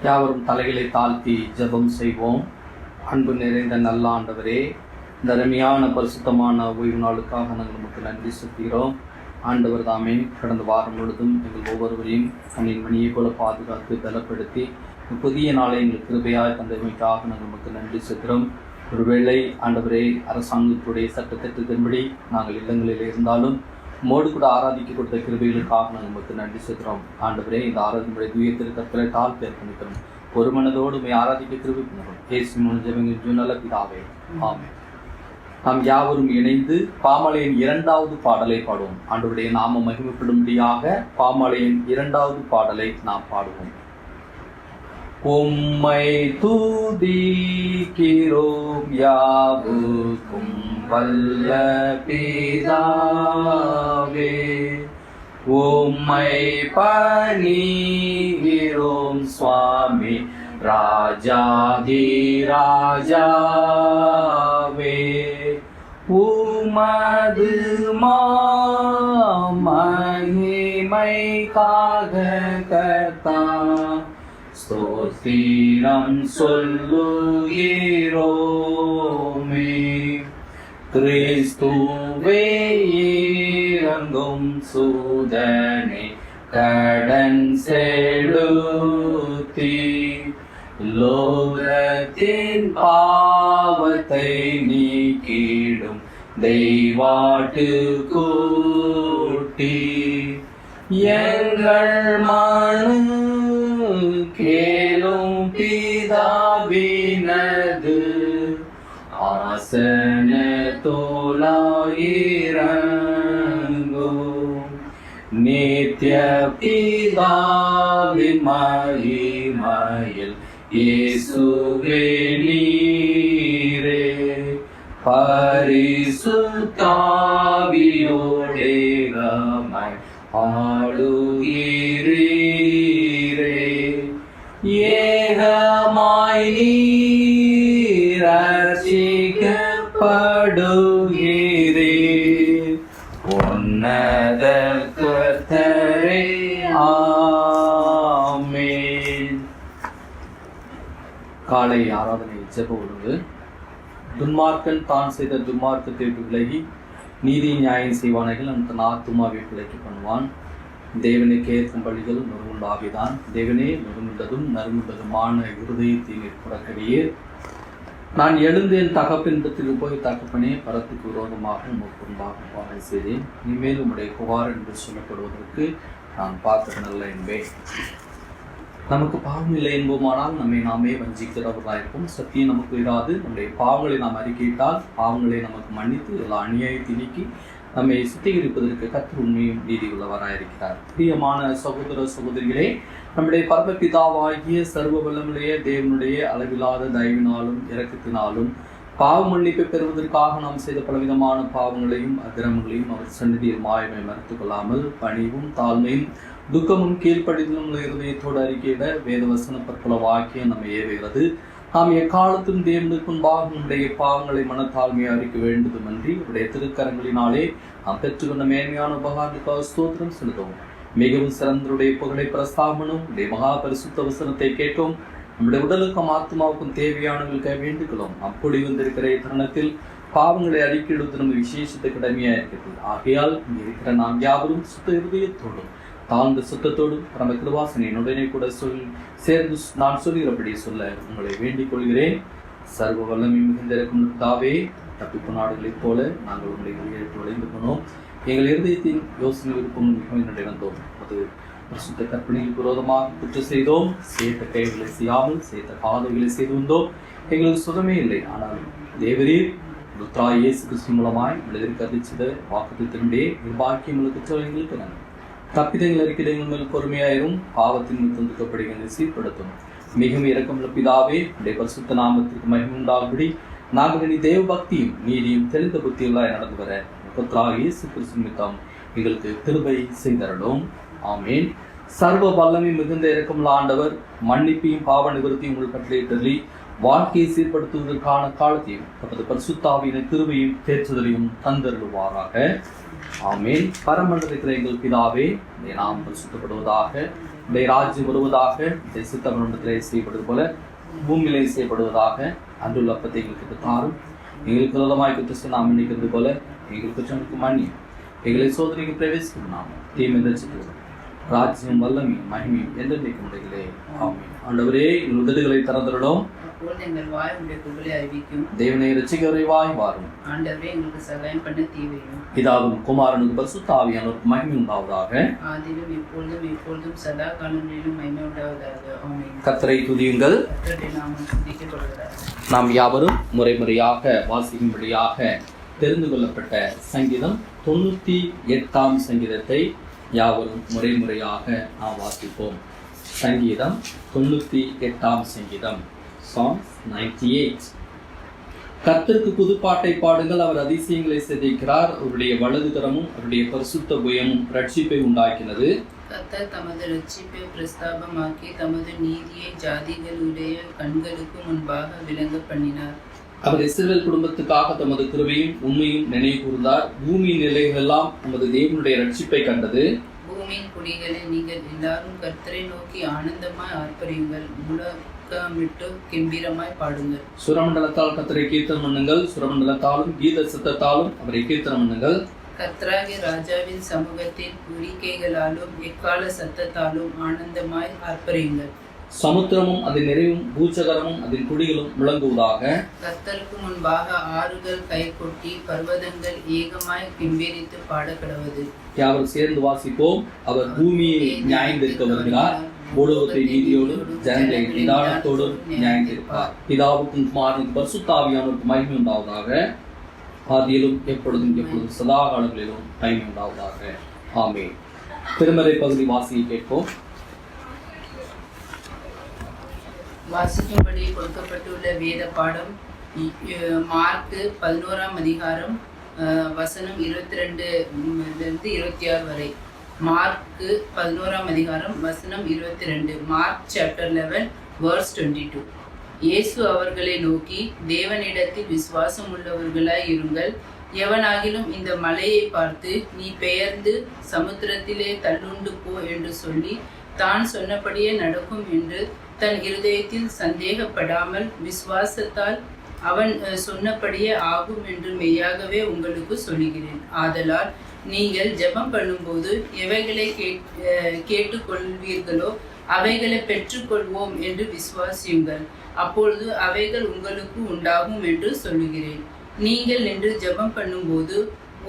யாவரும் தலைகளை தாழ்த்தி ஜெபம் செய்வோம். அன்பு நிறைந்த நல்ல ஆண்டவரே, இந்த அருமையான பரிசுத்தமான ஓய்வு நாளுக்காக நாங்கள் நமக்கு நன்றி செலுத்துகிறோம். ஆண்டவர் தாமே கடந்த வாரம் முழுதும் எங்கள் ஒவ்வொருவரையும் கண்ணின் மணியை போல பாதுகாத்து பலப்படுத்தி புதிய நாளை எங்கள் கிருபையாய் தந்தமைக்காக நாங்கள் நமக்கு நன்றி செலுத்துகிறோம். ஒருவேளை ஆண்டவரே, அரசாங்கத்துடைய சட்டத்திட்டத்தின்படி நாங்கள் இல்லங்களில் இருந்தாலும் மோடு கூட ஆராதிக்க கொடுத்த கிருபைகளுக்காக நாங்கள் நமக்கு நன்றி செலுத்துகிறோம். ஆண்டவரே, இந்த ஆராதனையுடைய தூயத்திற்கு கற்களால் பேர் பண்ணிக்கிறோம். ஒரு மனதோடு ஆராதிக்க கிருபை பண்ணுறோம். இயேசுவின் ஜெபங்கள் நல்ல பிதாவே, ஆமென். நாம் யாவரும் இணைந்து பாமாலையின் 2வது பாடலை பாடுவோம். ஆண்டவருடைய நாமம் மகிமைப்படும்படியாக பாமாலையின் 2வது பாடலை நாம் பாடுவோம். உம்மை துதிக்கிறோம் யாவுக்கும் வல்ல பிதாவே, உம்மை பணிகிறோம் சுவாமி ராஜாதி ராஜாவே, உமது மகிமைக்காக கர்த்தா ஸ்தோத்திரம் சொல்லுகிறோமே. கிறிஸ்துவே இறங்கும் சூதனே கடன் செலுத்தி லோகத்தின் பாவத்தை நீக்கிடும் தெய்வாட்டு கூட்டி எங்கள் மனு கேளும் பிதாவினது ஆசன தோலாயிரங்கும் நித்ய பிதாவின் மகிமையில் இயேசுவே நீரே பரிசுத்தாவியோடே கமாய் ஆளுகிறீரே. ஏகமாய் நீர் ரட்சிக்கப்படுகிறீர். உன்னத கர்த்தரே, ஆமென். காலை ஆராதனை ஜெப ஒழுங்கு. துன்மார்க்கன் தான் செய்த துன்மார்க்கத்தை விலகி நீதி நியாயம் செய்வானைகள் அந்த ஆத்துமாவை பிழைக்க பண்ணுவான். தேவனுக்கு ஏற்கும் பள்ளிகள் நொறுங்குண்டாவிதான். தேவனே நொறுங்குண்டதும் நறுங்குண்டதுமான இருதயத்தின் புறக்கடியே. நான் எழுந்து என் தகப்பின்பத்திற்கு போய் தகப்பனே, பரத்துக்கு விரோதமாக முன்பாக பாவனை செய்தேன். இனிமேல் உம்முடைய புகார் என்று சொல்லப்படுவதற்கு நான் பார்த்த நல்ல என்பேன். நமக்கு பாவம் இல்லை என்போமானால் நம்மை நாமே வஞ்சிக்கிறவர்களாயிருக்கும். சத்தியம் நமக்கு இராது. நம்முடைய பாவங்களை நாம் அறிக்கையிட்டால் பாவங்களை நமக்கு மன்னித்து எல்லா அநியாயத்தை நீக்கி நம்மை சுத்திகரிப்பதற்கு கர்த்தர் உண்மையும் நீதி உள்ளவராயிருக்கிறார். பிரியமான சகோதர சகோதரிகளே, நம்முடைய பரமபிதாவாகிய சர்வ வல்லமுடைய தேவனுடைய அளவில்லாத தயவினாலும் இரக்கத்தினாலும் பாவ மன்னிப்பை பெறுவதற்காக நாம் செய்த பலவிதமான பாவங்களையும் அக்கிரமங்களையும் அவர் சந்நிதியில் மாயமை மறுத்துக் கொள்ளாமல் பணிவும் தாழ்மையும் துக்கமும் கீழ்ப்படிதலும் இருதயத்தோடு அறிக்கையிட வேத வசன பற்பல வாக்கியம் நம்மை ஏவுகிறது. நாம் எக்காலத்தும் தேவனுக்கு முன்பாக நம்முடைய பாவங்களை மனத்தாழ்மையை அறிக்க வேண்டுமன்றி அவருடைய திருக்கரங்களினாலே நாம் பெற்றுக்கொண்ட மேன்மையான உபகாரத்துக்காக ஸ்தோத்திரம் செலுத்தவும். மிகவும் சிறந்தருடைய புகழை பிரஸ்தாபனும் உடைய மகா பரிசுத்த வசனத்தை கேட்டோம். நம்முடைய உடலுக்கும் ஆத்மாவுக்கும் தேவையானவர்களுக்கு வேண்டுகிறோம். அப்படி வந்திருக்கிற தருணத்தில் பாவங்களை அறிக்கையிடுவது நம்ம விசேஷத்தை கடமையா இருக்கிறது. ஆகையால் இங்கே இருக்கிற நாம் யாவரும் சுத்த இருதயத்தோடும் தாழ்ந்த சுத்தத்தோடும் பரம கிருபாசனையுடனே கூட சேர்ந்து நான் சொல்கிறபடி சொல்ல உங்களை வேண்டிக் கொள்கிறேன். சர்வ வல்லமை மிகுந்திருக்கும் தாவே, தப்பிப்பு நாடுகளைப் போல நாங்கள் உங்களை உழைந்து போனோம். எங்கள் இருதயத்தின் யோசனை விருப்பம் மிகவும் நடந்தோம். அது பரிசுத்த கற்பனைக்கு விரோதமாக குற்றம் செய்தோம். சேர்த்த கைகளை செய்யாமல் சேர்த்த காதல்களை செய்து வந்தோம். எங்களுக்கு சுகமே இல்லை. ஆனால் தேவரீர் ருத்ராய் இயேசு கிறிஸ்து மூலமாய் எங்களுக்கு அறிவிச்சத வாக்குத்தத்தினுடைய நிர்வாகியங்களுக்கு எங்களுக்கு நன்றி. தப்பிதங்கள் அறிக்கைகள் மேல் பொறுமையாயிரும். பாவத்தின் தந்துக்கப்படுகின்ற சீர்படுத்தும். மிகவும் இரக்கமுள்ள பிதாவே, உடைய பரிசுத்த நாமத்திற்கு மகிமை உண்டாகும்படி நாங்கள் இனி தேவ பக்தியும் நீதியும் தெளிந்த புத்தியெல்லாம் நடந்து வர ருத்ராய் இயேசு கிறிஸ்து நிமித்தம் எங்களுக்கு கிருபை செய்தரலும். ஆமேன். சர்வ வல்லமை மிகுந்த இரக்கமுள்ள ஆண்டவர் மன்னிப்பையும் பாவ நிவர்த்தியும் உங்கள் கட்டளை வாழ்க்கையை சீர்படுத்துவதற்கான காலத்தையும் தமது பரிசுத்தாவியின் கிருபையும் தேற்றுதலையும் தந்தருளுவாராக. ஆமென். பரமண்டலத்தில் இருக்கிற எங்கள் பிதாவே, இந்த நாம் பரிசுத்தப்படுவதாக, இந்த ராஜ்யம் வருவதாக, இந்த சித்தமண்டலத்திலே செய்யப்படுவது போல பூமியிலே செய்யப்படுவதாக. அன்றுள்ள அப்பத்தை எங்களுக்கு தாரும். எங்களுக்கு விரோதமாய் குற்றம் நாம் மன்னிக்கிறது போல எங்கள் குற்றங்களுக்கு மன்னியும். எங்களை சோதனைக்கு பிரவேசிக்கும் நாம் தீமை ரசிக்கிறோம். ராஜ்யம் வல்லமையும் மகிமையும் என்றென்றைக்கு முறைகளே. ஆமென். ஆண்டவரே, எங்கள் உதடுகளை திறந்துள்ளோம். தேவனை ரட்சிக்கரை வாய் வாரும். பிதாவும் குமாரனுக்கு பரிசுத்த ஆவியானவருக்கு மகிமை உண்டாவதாக. கர்த்தரை துதியுங்கள். நாம் யாவரும் முறைமுறையாக வாசிக்கும்படியாக தெரிந்து கொள்ளப்பட்ட சங்கீதம் 98ஆம் சங்கீதத்தை யாவரும் முறைமுறையாக நாம் வாசிப்போம். சங்கீதம் 98ஆம் சங்கீதம், Psalm 98. கர்த்தருக்கு புதுப்பாட்டை பாடுங்கள், அவர் அதிசயங்களை செய்திருக்கிறார். அவருடைய வலது கரமும் அவருடைய பரிசுத்த புயமும் ரட்சிப்பை உண்டாக்கினது. கர்த்தர் தமது ரட்சிப்பை பிரஸ்தாபமாக்கி தமது நீதியை ஜாதிகளுடைய கண்களுக்கு முன்பாக விளங்க பண்ணினார். அவர் இஸ்ரவேல் குடும்பத்துக்காக தமது கிருபையும் உண்மையும் நினைவு கூர்ந்தார். பூமியின் நிலைகளெல்லாம் நமது தேவனுடைய ரட்சிப்பை கண்டது. பூமியின் குடிகளை நீங்கள் எல்லாரும் கர்த்தரை நோக்கி ஆனந்தமாய் ஆர்ப்பரியுங்கள், முழக்கமிட்டு கெம்பீரமாய் பாடுங்கள். சுரமண்டலத்தால் கர்த்தரை கீர்த்தனம் பண்ணுங்கள், சுரமண்டலத்தாலும் கீத சத்தத்தாலும் அவரை கீர்த்தனம் பண்ணுங்கள். கர்த்தராகிய ராஜாவின் சமூகத்தில் குறிக்கைகளாலும் எக்கால சத்தத்தாலும் ஆனந்தமாய் ஆர்ப்பரியுங்கள். சமுத்திரமும் அதன் நிறைவும் பூச்சகரமும் அதன் குடிகளும் முழங்குவதாக. கர்த்தருக்கு முன்பாக ஆறுகள் கை கொட்டி பர்வதங்கள் ஏகமாய் கெம்பீரித்து பாட கடவது. யாவர் சேர்ந்து வாசிப்போம். அவர் பூமியை நியாயந்திருக்க வருகிறார், பூலோகத்தை நீதியோடும் ஜனங்களை நிதானத்தோடும் நியாயந்திருப்பார். பிதாவுக்கும் குமாரனுக்கும் பரிசுத்த ஆவியானவருக்கும் மகிமை உண்டாவதாக. ஆதியிலும் எப்பொழுதும் எப்பொழுதும் சதா காலங்களிலும் மகிமை உண்டாவதாக. ஆமென். திருமறை பகுதி வாசியை கேட்போம். வாசிக்கும்படி கொடுக்கப்பட்டுள்ள வேத பாடம் மார்க்கு 11ஆம் அதிகாரம் வசனம் 22 26 வரை. மார்க்கு 11ஆம் அதிகாரம் வசனம் 22. Mark chapter 11 verse 22. இயேசு அவர்களை நோக்கி, தேவனிடத்தில் விசுவாசம் உள்ளவர்களாய் இருங்கள். எவனாகிலும் இந்த மலையை பார்த்து, நீ பெயர்ந்து சமுத்திரத்திலே தள்ளுண்டு போ என்று சொல்லி தான் சொன்னபடியே நடக்கும் என்று தன் இருதயத்தில் சந்தேகப்படாமல் விசுவாசத்தால் அவன் சொன்னபடியே ஆகும் என்று மெய்யாகவே உங்களுக்கு சொல்லுகிறேன். ஆதலால் நீங்கள் ஜெபம் பண்ணும்போது எவைகளை கேட்டுக்கொள்வீர்களோ அவைகளை பெற்றுக்கொள்வோம் என்று விசுவாசியுங்கள். அப்பொழுது அவைகள் உங்களுக்கு உண்டாகும் என்று சொல்லுகிறேன். நீங்கள் நின்று ஜெபம் பண்ணும்போது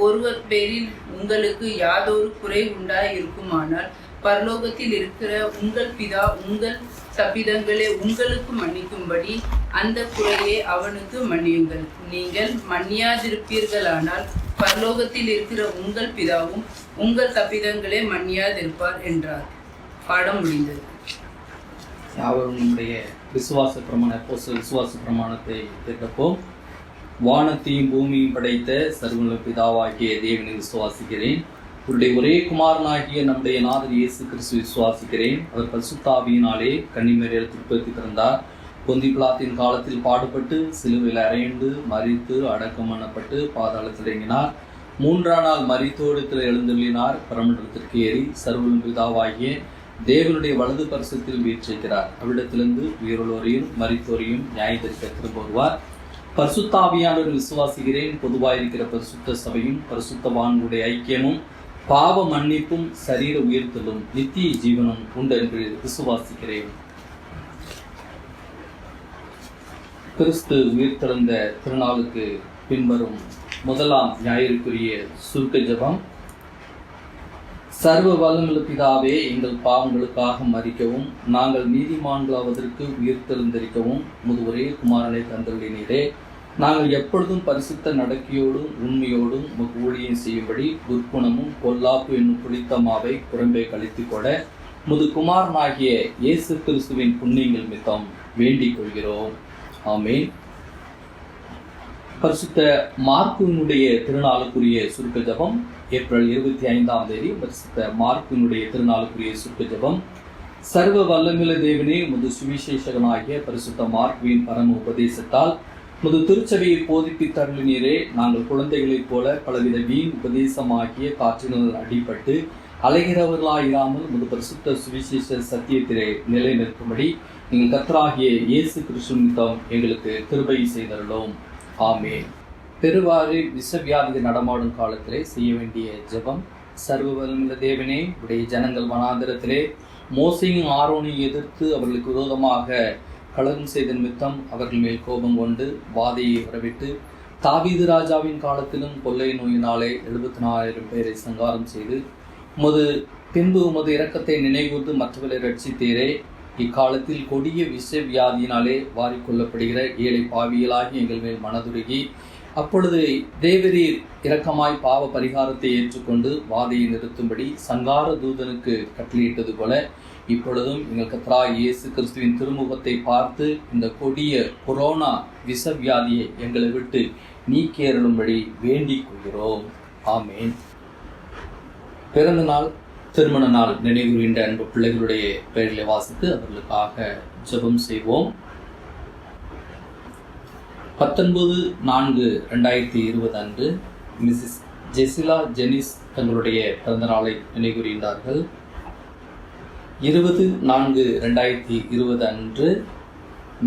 ஒருவர் பேரில் உங்களுக்கு யாதொரு குறை உண்டாயிருக்குமானால் பரலோகத்தில் இருக்கிற உங்கள் பிதா உங்கள் தப்பிதங்களை உங்களுக்கு மன்னிக்கும்படி அந்த குறையை அவனுக்கு மன்னியுங்கள். நீங்கள் மன்னியாதிருப்பீர்களானால் பரலோகத்தில் இருக்கிற உங்கள் பிதாவும் உங்கள் தப்பிதங்களை மன்னியாதிருப்பார் என்றார். பாடம் முடிந்தது. யாவரும் நம்முடைய விசுவாச பிரமாணத்தை கேட்போம். வானத்தையும் பூமியும் படைத்த சர்வ பிதாவாகிய தேவனை விசுவாசிக்கிறேன். அவருடைய ஒரே குமாரனாகிய நம்முடைய நாதர் இயேசு கிறிஸ்து விசுவாசிக்கிறேன். அவர் பரிசுத்த ஆவியினாலே கன்னிமரியாள் திருப்பதி பிறந்தார். பொந்தி பிலாத்தின் காலத்தில் பாடுபட்டு சிலுவையில் அறையுண்டு மரித்து அடக்கம் பண்ணப்பட்டு பாதாளத்தில் இறங்கினார். 3ஆம் நாள் மரித்தோடத்தில் எழுந்தருளினார். பரமண்டலத்திற்கு ஏறி சர்வ பிதாவாகிய தேவனுடைய வலது பரிசத்தில் வீற்றிருக்கிறார். அவ்விடத்திலிருந்து உயிருள்ளோரையும் மரித்தோரையும் நியாயத்திற்கு திரும்ப வருவார். பரிசுத்த ஆவியானவர் விசுவாசிக்கிறேன். பொதுவாயிருக்கிற பரிசுத்த சபையும் பரிசுத்தவான்களுடைய ஐக்கியமும் பாவ மன்னிப்பும் சரீர உயிர்த்தலும் நித்திய ஜீவனும் உண்டு என்று விசுவாசிக்கிறேன். கிறிஸ்து உயிர்த்தெழுந்த திருநாளுக்கு பின்வரும் முதலாம் ஞாயிற்றுக்குரிய சுருக்க ஜெபம். சர்வ வல்லமையுள்ள பிதாவே, எங்கள் பாவங்களுக்காக மரிக்கவும் நாங்கள் நீதிமான்களாவதற்கு உயிர்த்தெழுந்திருக்கவும் உமது ஒரே குமாரனை தந்துள்ளீரே. நாங்கள் எப்பொழுதும் பரிசுத்த நடக்கையோடும் உண்மையோடும் உமக்கு ஊழியம் செய்யும்படி துர்க்குணமும் பொல்லாப்பு என்னும் புளித்தமாவை புறம்பே கழித்து கொட உமது குமாரனாகிய இயேசு கிறிஸ்துவின் புண்ணியங்கள் மித்தம் வேண்டிக் கொள்கிறோம். ஆமென். பரிசுத்த மார்க்குனுடைய திருநாளுக்குரிய சுருக்க ஜெபம். ஏப்ரல் 25ஆம் தேதி பரிசுத்த மார்க்குனுடைய திருநாளுக்குரிய சுருக்க ஜெபம். சர்வ வல்லமுள்ள தேவனே, உமது சுவிசேஷகனாகிய பரிசுத்த மார்க்குவின் பரம உபதேசத்தால் உமது திருச்சபையை போதிப்பித்தருளினீரே. நாங்கள் குழந்தைகளைப் போல பலவித வீண் உபதேசமாகிய காற்றினால் அடிபட்டு அலைகிறவர்களாயிராமல் உமது பரிசுத்த சுவிசேஷ சத்தியத்திலே நிலை நிற்கும்படி நீங்கள் கர்த்தராகிய இயேசு கிறிஸ்து நிமித்தம் எங்களுக்கு கிருபை செய்தருளோம். ஆமென். பெருவாறு விஷவியாதிகள் நடமாடும் காலத்திலே செய்ய வேண்டிய ஜெபம். சர்வ வல்லமுள்ள தேவனே, உடைய ஜனங்கள் வனாந்திரத்திலே மோசேயும் ஆரோனையும் எதிர்த்து அவர்களுக்கு விரோதமாக கலகம் செய்த நிமித்தம் அவர்கள் மேல் கோபம் கொண்டு வாதையை வரவிட்டு தாவீது ராஜாவின் காலத்திலும் கொள்ளை நோயினாலே 74,000 பேரை சங்காரம் செய்து பின்பு உமது இரக்கத்தை நினைவுறுந்து மற்றவர்களை ரட்சித்தீரே. இக்காலத்தில் கொடிய விஷவியாதியினாலே வாரிக்கொள்ளப்படுகிற ஏழை பாவியலாகி எங்கள் மேல் மனதுருகி அப்பொழுது தேவரீர் இரக்கமாய் பாவ பரிகாரத்தை ஏற்றுக்கொண்டு வாதையை நிறுத்தும்படி சங்கார தூதனுக்கு கட்டளையிட்டது போல இப்பொழுதும் எங்கள் கர்த்தராகிய இயேசு கிறிஸ்துவின் திருமுகத்தை பார்த்து இந்த கொடிய கொரோனா விஷவியாதியை எங்களை விட்டு நீக்கி அருளும்படி வேண்டிக் கொள்கிறோம். ஆமேன். பிறந்த நாள், திருமண நாள் நினைவுகின்ற அன்பு பிள்ளைகளுடைய பெயர்களை வாசித்து அவர்களுக்காக ஜெபம் செய்வோம். 19/4/2020 அன்று மிஸ்ஸஸ் ஜெசிலா ஜெனிஸ் தங்களுடைய பிறந்த நாளை நினைவுகின்றார்கள். 20/4/2020 அன்று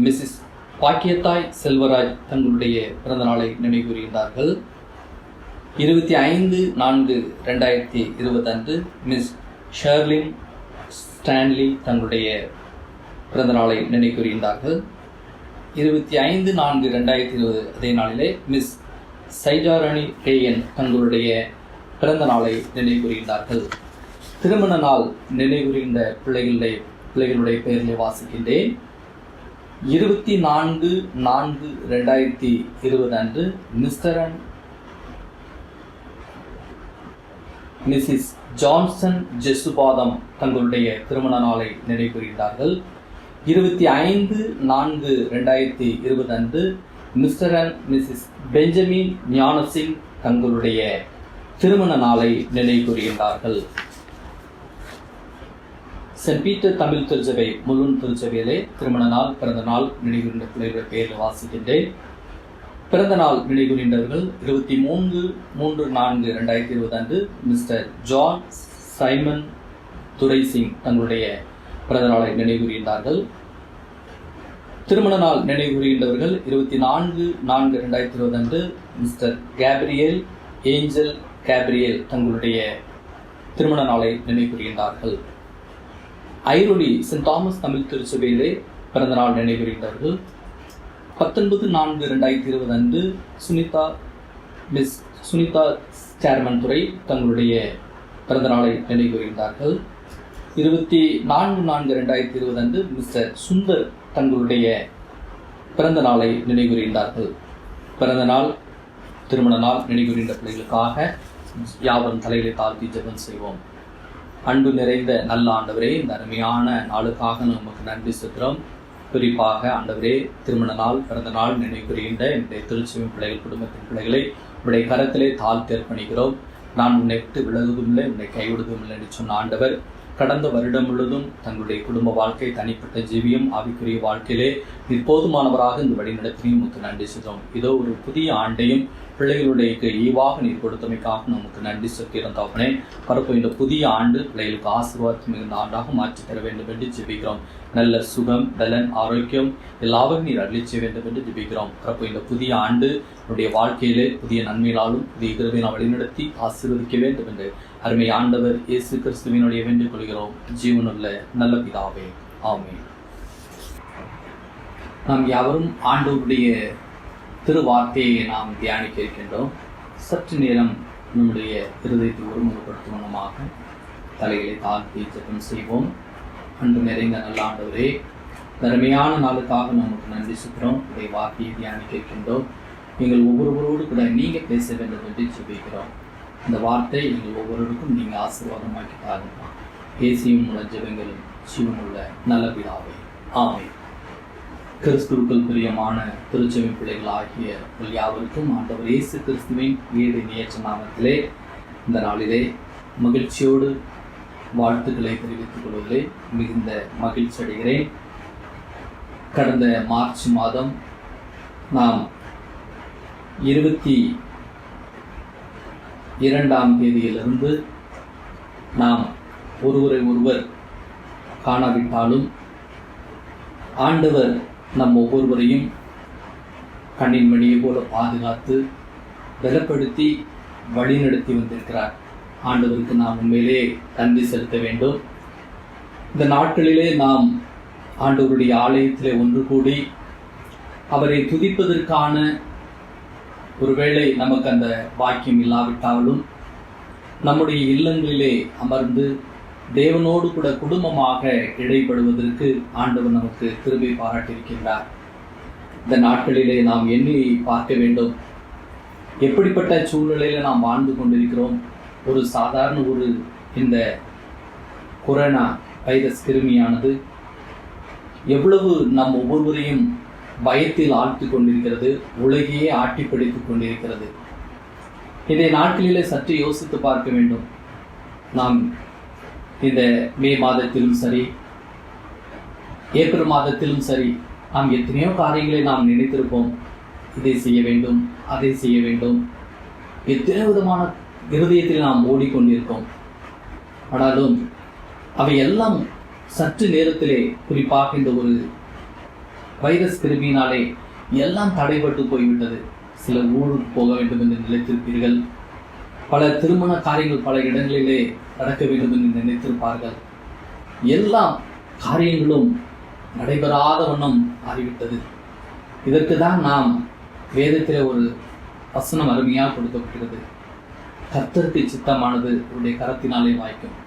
மிஸ்ஸஸ் பாக்கியத்தாய் செல்வராஜ் தங்களுடைய பிறந்த நாளை நினைவுகின்றார்கள். 25/4/2020 அன்று மிஸ் ஷர்லின் ஸ்டான்லி தங்களுடைய பிறந்த நாளை நினைவுகின்றார்கள். 25/4/2020 அதே நாளிலே மிஸ் சைஜாரணி ரேயன் தங்களுடைய பிறந்த நாளை நினைவுகின்றார்கள். திருமண நாள் நினைவுகின்ற பிள்ளைகளுடைய பெயர்களை வாசிக்கின்றேன். 24/4/2020 அன்று mister and missus Johnson Jesupatham தங்களுடைய திருமண நாளை நினைவுகின்றார்கள். 25/4/2020 அன்று mister and missus Benjamin Gnanasingh தங்களுடைய திருமண நாளை நினைவுகின்றார்கள். சென்ட் பீட்டர் தமிழ் திருச்சபை முழுன் திருச்சபையிலே திருமண நாள், பிறந்த நாள் நினைவுகின்ற பிள்ளைகளுடைய பெயரில் வாசிக்கின்றேன். பிறந்த நாள் நினைவுகின்றவர்கள் 23/4/2020 அன்று மிஸ்டர் ஜான் சைமன் துரைசிங் தங்களுடைய பிறந்த நாளை நினைவுகின்றார்கள். திருமண நாள் நினைவுகின்றவர்கள் 24/4/2020 அன்று மிஸ்டர் கேப்ரியல் ஏஞ்சல் கேப்ரியல் தங்களுடைய திருமண நாளை நினைவுகின்றார்கள். ஐரோலி சென்ட் தாமஸ் தமிழ் திருச்சபையிலே பிறந்த நாள் நினைவுகின்றவர்கள். 19/4/2020 அன்று மிஸ் சுனிதா சேர்மன் துறை தங்களுடைய பிறந்த நாளை நினைவுகின்றார்கள். 24/4/2020 அன்று மிஸ்டர் சுந்தர் தங்களுடைய பிறந்த நாளை நினைவுகின்றார்கள். பிறந்த நாள், திருமண நாள் நினைவுகின்ற பிள்ளைகளுக்காக யாவரும் தலைகளை தாழ்த்தி ஜெபம் செய்வோம். அன்பு நிறைந்த நல்ல ஆண்டவரே, இந்த அருமையான நாளுக்காக நமக்கு நன்றி செலுத்துகிறோம். குறிப்பாக ஆண்டவரே, திருமண நாள், பிறந்த நாள் நினைவுகின்ற என்னுடைய திருச்சபை பிள்ளைகள், குடும்பத்தின் பிள்ளைகளை உடைய கரத்திலே தாழ்த்தி அர்ப்பணிக்கிறோம். நான் உன்னை விட்டு விலகுவதும் இல்லை, உன்னை கைவிடுவதும் இல்லை என்று சொன்ன ஆண்டவர் கடந்த வருடம் முழுவதும் தங்களுடைய குடும்ப வாழ்க்கை, தனிப்பட்ட ஜீவியம், ஆவிக்குரிய வாழ்க்கையிலே போதுமானவராக இந்த வழி நடத்தினையும் நமக்கு நன்றி செய்தோம். இதோ ஒரு புதிய ஆண்டையும் பிள்ளைகளுடைய ஈவாக நீர் கொடுத்தமைக்காக நமக்கு நன்றி செலுத்துகிறோம். தகப்பனே, பரப்பு இந்த புதிய ஆண்டு பிள்ளைகளுக்கு ஆசீர்வாதம் மிகுந்த ஆண்டாக மாற்றி தர வேண்டும் என்று ஜெபிக்கிறோம். நல்ல சுகம், பலன், ஆரோக்கியம் எல்லாவரும் நீர் அருளி செய்ய வேண்டும் என்று ஜெபிக்கிறோம். பரப்பு இந்த புதிய ஆண்டு நம்முடைய வாழ்க்கையிலே புதிய நன்மையினாலும் புதிய கிருபையினால் வழிநடத்தி ஆசீர்வதிக்க வேண்டும் என்று அருமை ஆண்டவர் இயேசு கிறிஸ்துவினுடைய வேண்டிக் கொள்கிறோம். ஜீவனுள்ள நல்ல பிதாவே, ஆமென். நாம் யாவரும் ஆண்டவருடைய திருவார்த்தையை நாம் தியானிக்க இருக்கின்றோம். சற்று நேரம் நம்முடைய இருதயத்தை ஒருமுகப்படுத்தும் வண்ணமாக தலைகளை தாழ்த்தி ஜெபம் செய்வோம். அன்பு நிறைந்த நல்ல ஆண்டவரே, அருமையான நாளுக்காக நமக்கு நன்றி சொல்கிறோம். உடைய வார்த்தையை தியானிக்க இருக்கின்றோம். எங்கள் ஒவ்வொருவரோடு கூட நீங்கள் பேச வேண்டும் என்று ஜெபிக்கிறோம். இந்த வார்த்தை எங்கள் ஒவ்வொருவருக்கும் நீங்கள் ஆசீர்வாதமாக்கி தாருங்க. இயேசுவின் மூலம் ஜெபங்களும் ஜீவனுள்ள நல்ல பிதாவே, ஆமென். கிறிஸ்துவுக்குள் பிரியமான திருச்சபை பிள்ளைகள் ஆகிய யாவருக்கும் ஆண்டவர் இயேசு கிறிஸ்துவின் ஈடு நியற்ற நாமத்திலே இந்த நாளிலே மகிழ்ச்சியோடு வாழ்த்துக்களை தெரிவித்துக் கொள்வதிலே மிகுந்த மகிழ்ச்சி அடைகிறேன். கடந்த மார்ச் மாதம் நாம் 22ஆம் தேதியிலிருந்து நாம் ஒருவரை ஒருவர் காணாவிட்டாலும் ஆண்டவர் நம் ஒவ்வொருவரையும் கண்ணின் மணியை போல பாதுகாத்து பலப்படுத்தி வழிநடத்தி வந்திருக்கிறார். ஆண்டவருக்கு நாம் உண்மையிலே நன்றி செலுத்த வேண்டும். இந்த நாட்களிலே நாம் ஆண்டவருடைய ஆலயத்திலே ஒன்று கூடி அவரை துதிப்பதற்கான ஒருவேளை நமக்கு அந்த பாக்கியம் இல்லாவிட்டாலும் நம்முடைய இல்லங்களிலே அமர்ந்து தேவனோடு கூட குடும்பமாக இடைப்படுவதற்கு ஆண்டவர் நமக்கு கிருபை பாராட்டியிருக்கின்றார். இந்த நாட்களிலே நாம் எண்ணி பார்க்க வேண்டும், எப்படிப்பட்ட சூழ்நிலையில் நாம் வாழ்ந்து கொண்டிருக்கிறோம். ஒரு சாதாரண இந்த கொரோனா வைரஸ் கிருமியானது எவ்வளவு நம் ஒவ்வொருவரையும் பயத்தில் ஆழ்த்தி கொண்டிருக்கிறது, உலகையே ஆட்டி பிடித்துக் கொண்டிருக்கிறது. இதை நாட்களிலே சற்று யோசித்து பார்க்க வேண்டும். நாம் இந்த மே மாதத்திலும் சரி, ஏப்ரல் மாதத்திலும் சரி, நாம் எத்தனையோ காரியங்களை நாம் நினைத்திருப்போம். இதை செய்ய வேண்டும், அதை செய்ய வேண்டும், எத்தனை விதமான இருதயத்தில் நாம் ஓடிக்கொண்டிருக்கோம். ஆனாலும் அவை எல்லாம் சற்று நேரத்திலே, குறிப்பாக இந்த ஒரு வைரஸ் கிருமியினாலே எல்லாம் தடைபட்டு போய்விட்டது. சிலர் ஊருக்கு போக வேண்டும் என்று நினைத்திருப்பீர்கள். பல திருமண காரியங்கள் பல இடங்களிலே நடக்க வேண்டும் என்று நினைத்திருப்பார்கள். எல்லாம் காரியங்களும் நடைபெறாத வண்ணம் மாறிவிட்டது. இதற்கு தான் நாம் வேதத்தில் ஒரு வசனம் அருமையாக கொடுக்கப்பட்டிருக்கிறது. கர்த்தருக்கு சித்தமானது அவருடைய கரத்தினாலே வாய்க்கும்.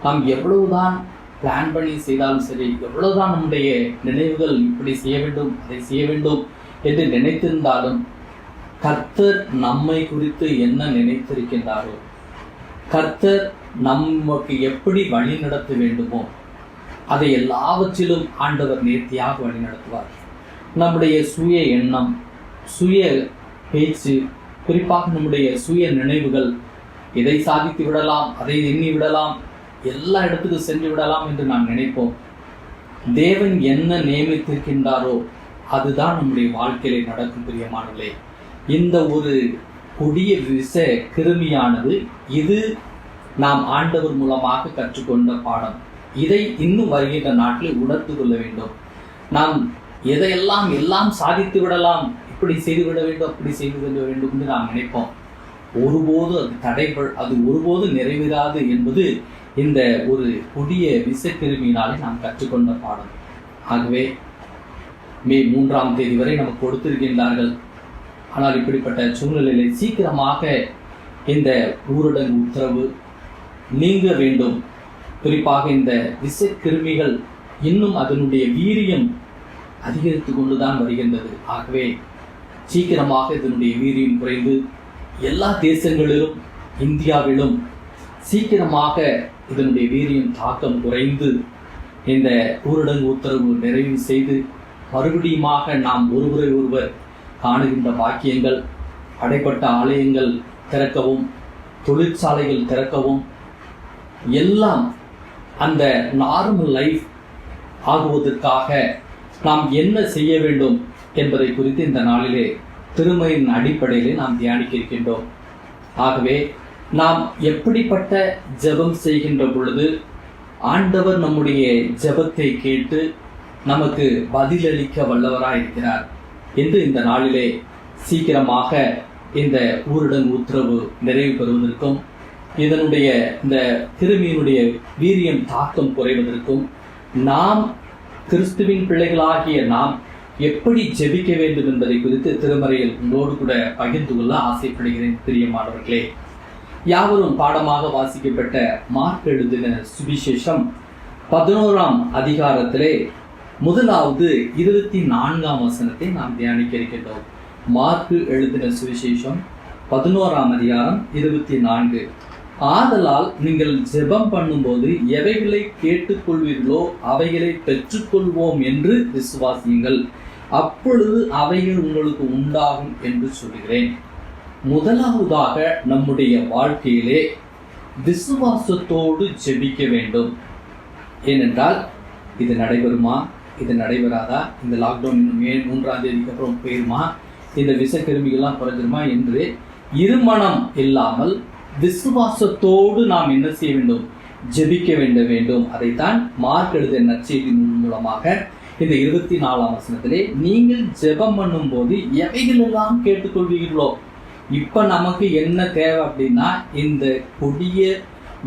நாம் எவ்வளவுதான் பிளான் பண்ணி செய்தாலும் சரி, எவ்வளவுதான் நம்முடைய நினைவுகள் இப்படி செய்ய வேண்டும், அதை செய்ய வேண்டும் என்று நினைத்திருந்தாலும் கர்த்தர் நம்மை குறித்து என்ன நினைத்திருக்கின்றாரோ, கர்த்தர் நமக்கு எப்படி வழி நடத்த வேண்டுமோ அதை எல்லாவற்றிலும் ஆண்டவர் நேர்த்தியாக வழி நடத்துவார். நம்முடைய சுய எண்ணம், சுய பேச்சு, குறிப்பாக நம்முடைய சுய நினைவுகள், இதை சாதித்து விடலாம், அதை எண்ணி விடலாம், எல்லா இடத்துக்கும் சென்று விடலாம் என்று நாம் நினைப்போம். தேவன் என்ன நியமித்திருக்கின்றாரோ அதுதான் நம்முடைய வாழ்க்கையிலே நடக்கும். பிரியமானவர்களே, இந்த ஒரு கொடிய விஷ கிருமியானது இது நாம் ஆண்டவர் மூலமாக கற்றுக்கொண்ட பாடம். இதை இன்னும் வருகின்ற நாட்களில் உணர்ந்து கொள்ள வேண்டும். நாம் எல்லாம் சாதித்து விடலாம், இப்படி செய்துவிட வேண்டும், அப்படி செய்து விட வேண்டும் என்று நாம் நினைப்போம். ஒருபோது அது ஒருபோது நிறைவேறாது என்பது இந்த ஒரு கொடிய விஷக்கிருமியினாலே நாம் கற்றுக்கொண்ட பாடம். ஆகவே மே 3ஆம் தேதி வரை நமக்கு கொடுத்திருக்கின்றார்கள். ஆனால் இப்படிப்பட்ட சூழ்நிலையிலே சீக்கிரமாக இந்த ஊரடங்கு உத்தரவு நீங்க வேண்டும். குறிப்பாக இந்த விஷக்கிருமிகள் இன்னும் அதனுடைய வீரியம் அதிகரித்து கொண்டுதான் வருகின்றது. ஆகவே சீக்கிரமாக இதனுடைய வீரியம் குறைந்து எல்லா தேசங்களிலும், இந்தியாவிலும் சீக்கிரமாக இதனுடைய வீரியம் தாக்கம் குறைந்து இந்த ஊரடங்கு உத்தரவு நிறைவு செய்து மறுபடியுமாக நாம் ஒருவரை ஒருவர் காணுகின்ற பாக்கியங்கள், அடைப்பட்ட ஆலயங்கள் திறக்கவும், தொழிற்சாலைகள் திறக்கவும், எல்லாம் அந்த நார்மல் லைஃப் ஆகுவதற்காக நாம் என்ன செய்ய வேண்டும் என்பதை குறித்து இந்த நாளிலே திருமையின் அடிப்படையிலே நாம் தியானிக்க இருக்கின்றோம். ஆகவே நாம் எப்படிப்பட்ட ஜெபம் செய்கின்ற பொழுது ஆண்டவர் நம்முடைய ஜெபத்தை கேட்டு நமக்கு பதிலளிக்க வல்லவராயிருக்கிறார் என்று இந்த நாளிலே சீக்கிரமாக இந்த ஊரடங்கு உத்தரவு நிறைவு பெறுவதற்கும், இதனுடைய இந்த கிருமியினுடைய வீரியம் தாக்கம் குறைவதற்கும் நாம் கிறிஸ்துவின் பிள்ளைகளாகிய நாம் எப்படி ஜெபிக்க வேண்டும் என்பதை குறித்து திருமறையில் உங்களோடு கூட பகிர்ந்து கொள்ள ஆசைப்படுகிறேன். பிரியமானவர்களே, யாவரும் பாடமாக வாசிக்கப்பட்ட மார்க் எழுதின சுவிசேஷம் 11ஆம் அதிகாரத்திலே முதலாவது 24ஆம் வசனத்தை நாம் தியானிக்க இருக்கின்றோம். மார்க் எழுதின சுவிசேஷம் 11ஆம் அதிகாரம் 24. ஆதலால் நீங்கள் ஜெபம் பண்ணும்போது எவைகளை கேட்டுக்கொள்வீர்களோ அவைகளை பெற்றுக்கொள்வோம் என்று விசுவாசியுங்கள், அப்பொழுது அவைகள் உங்களுக்கு உண்டாகும் என்று சொல்கிறேன். முதலாவதாக நம்முடைய வாழ்க்கையிலே விசுவாசத்தோடு ஜெபிக்க வேண்டும். ஏனென்றால் இது நடைபெறுமா, இது நடைபெறாதா, இந்த லாக்டவுன் இன்னும் 3ஆம் தேதிக்கு அப்புறம் போயிருமா, இந்த விஷக்கிருமிகள்லாம் குறைஞ்சிருமா என்று இருமனம் இல்லாமல் விசுவாசத்தோடு நாம் என்ன செய்ய வேண்டும், ஜெபிக்க வேண்டும். அதைத்தான் மார்க் எழுதிய நற்செய்தி மூலமாக இந்த 24ஆம் வசனத்திலே நீங்கள் ஜெபம் பண்ணும் போது எவைகள் எல்லாம் கேட்டுக்கொள்வீர்களோ. இப்ப நமக்கு என்ன தேவை அப்படின்னா, இந்த கொடிய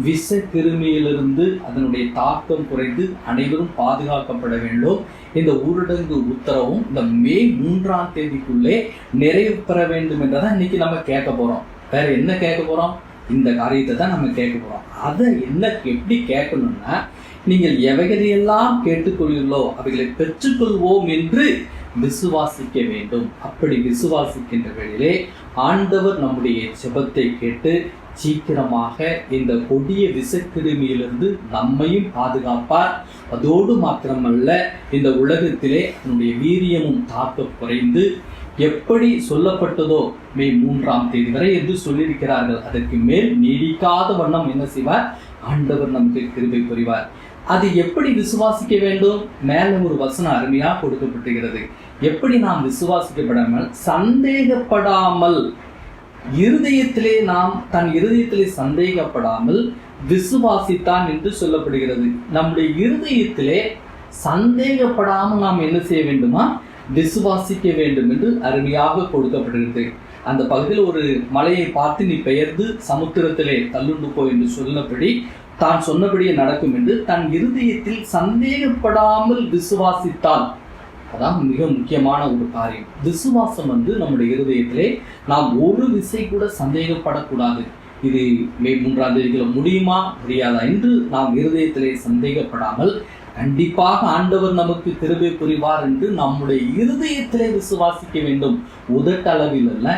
விஷ கிருமியிலிருந்து அதனுடைய தாக்கம் குறைந்து அனைவரும் பாதுகாக்கப்பட வேண்டும். இந்த ஊரடங்கு உத்தரவும் இந்த மே 3ஆம் தேதிக்குள்ளே நிறைவு பெற வேண்டும் என்றதான் இன்னைக்கு நம்ம கேட்க போறோம். வேற என்ன கேட்க போறோம்? இந்த காரியத்தை தான் நம்ம கேட்க போறோம். அதை எப்படி கேட்கணும்னா, நீங்கள் எவைகளையெல்லாம் கேட்டுக்கொள்கிறீர்களோ அவைகளை பெற்றுக்கொள்வோம் என்று விசுவாசிக்க வேண்டும். அப்படி விசுவாசிக்கின்ற வேளையிலே ஆண்டவர் நம்முடைய ஜெபத்தை கேட்டு சீக்கிரமாக இந்த கொடிய விஷக்கிருமியிலிருந்து நம்மையும் பாதுகாப்பார். அதோடு மாத்திரமல்ல, இந்த உலகத்திலே நம்முடைய வீரியமும் தாக்கம் குறைந்து எப்படி சொல்லப்பட்டதோ மே 3ஆம் தேதி வரை என்று சொல்லியிருக்கிறார்கள், அதற்கு மேல் நீடிக்காத வண்ணம் என்ன செய்வார், ஆண்டவர் நமக்கு கிருபை புரிவார். அது எப்படி விசுவாசிக்க வேண்டும்? மேல ஒரு வசனம் அருமையாக கொடுக்கப்பட்டிருக்கிறது. எப்படி நாம் விசுவாசிக்கப்படாமல், சந்தேகப்படாமல், தன் இருதயத்திலே சந்தேகப்படாமல் விசுவாசித்தான் என்று சொல்லப்படுகிறது. நம்முடைய இருதயத்திலே சந்தேகப்படாமல் நாம் என்ன செய்ய வேண்டுமா, விசுவாசிக்க வேண்டும் என்று அருமையாக கொடுக்கப்படுகிறது. அந்த பகுதியில் ஒரு மலையை பார்த்து நீ பெயர்ந்து சமுத்திரத்திலே தள்ளுண்டு போ என்று சொன்னபடி தான் சொன்னபடியே நடக்கும் என்று தன் இருதயத்தில் சந்தேகப்படாமல் விசுவாசித்தால், அதான் மிக முக்கியமான ஒரு காரியம். விசுவாசம் நம்முடைய இருதயத்திலே நாம் ஒரு விசை கூட சந்தேகப்படக்கூடாது. இது மே 3ஆம் தேதிக்குள்ள முடியுமா முடியாதா என்று நாம் இருதயத்திலே சந்தேகப்படாமல், கண்டிப்பாக ஆண்டவர் நமக்கு கிருபை புரிவார் என்று நம்முடைய இருதயத்திலே விசுவாசிக்க வேண்டும். உதட்டளவில் அல்ல,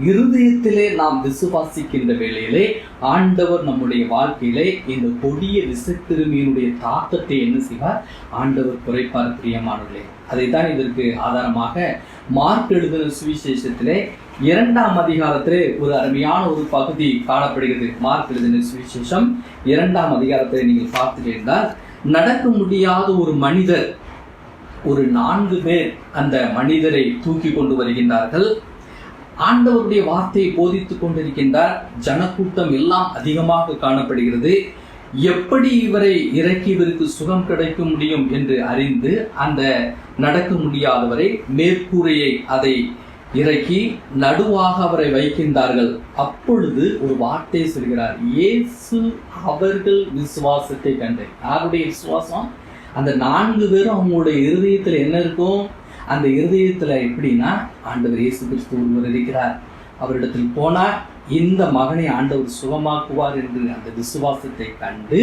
இருதயத்திலே நாம் விசுவாசிக்கின்ற வேளையிலே ஆண்டவர் நம்முடைய வாழ்க்கையிலே இந்த கொடிய விஷக்கிருமியினுடைய தாக்கத்தை என்ன செய்வார், ஆண்டவர் குறைப்பார். பிரியமானவர்களே, அதைத்தான் இதற்கு ஆதாரமாக மார்க் எழுதின சுவிசேஷத்திலே 2ஆம் அதிகாரத்திலே ஒரு அருமையான ஒரு பகுதி காணப்படுகிறது. மார்க் எழுதின சுவிசேஷம் 2ஆம் அதிகாரத்திலே நீங்கள் பார்த்துட்டீர்கள், நடக்க முடியாத ஒரு மனிதர், ஒரு 4 பேர் அந்த மனிதரை தூக்கி கொண்டு வருகின்றார்கள். ஆண்டவருடைய வார்த்தையை போதித்துக் கொண்டிருக்கின்றார். ஜனக்கூட்டம் எல்லாம் அதிகமாக காணப்படுகிறது. எப்படி இவரை இறக்கி இவருக்கு சுகம் கிடைக்க முடியும் என்று அறிந்து அந்த நடக்க முடியாதவரை மேற்கூரையை அதை இறக்கி நடுவாக அவரை வைக்கின்றார்கள். அப்பொழுது ஒரு வார்த்தையை சொல்கிறார், இயேசு அவர்கள் விசுவாசத்தை கண்டு. யாருடைய விசுவாசம்? அந்த 4 பேரும் அவங்களுடைய இருதயத்தில் என்ன இருக்கும், அந்த இருதயத்தில் எப்படின்னா, ஆண்டவர் இயேசு கிறிஸ்து ஒருவர் இருக்கிறார், அவரிடத்தில் போனால் இந்த மகனை ஆண்டவர் சுகமாக்குவார் என்று அந்த விசுவாசத்தை கண்டு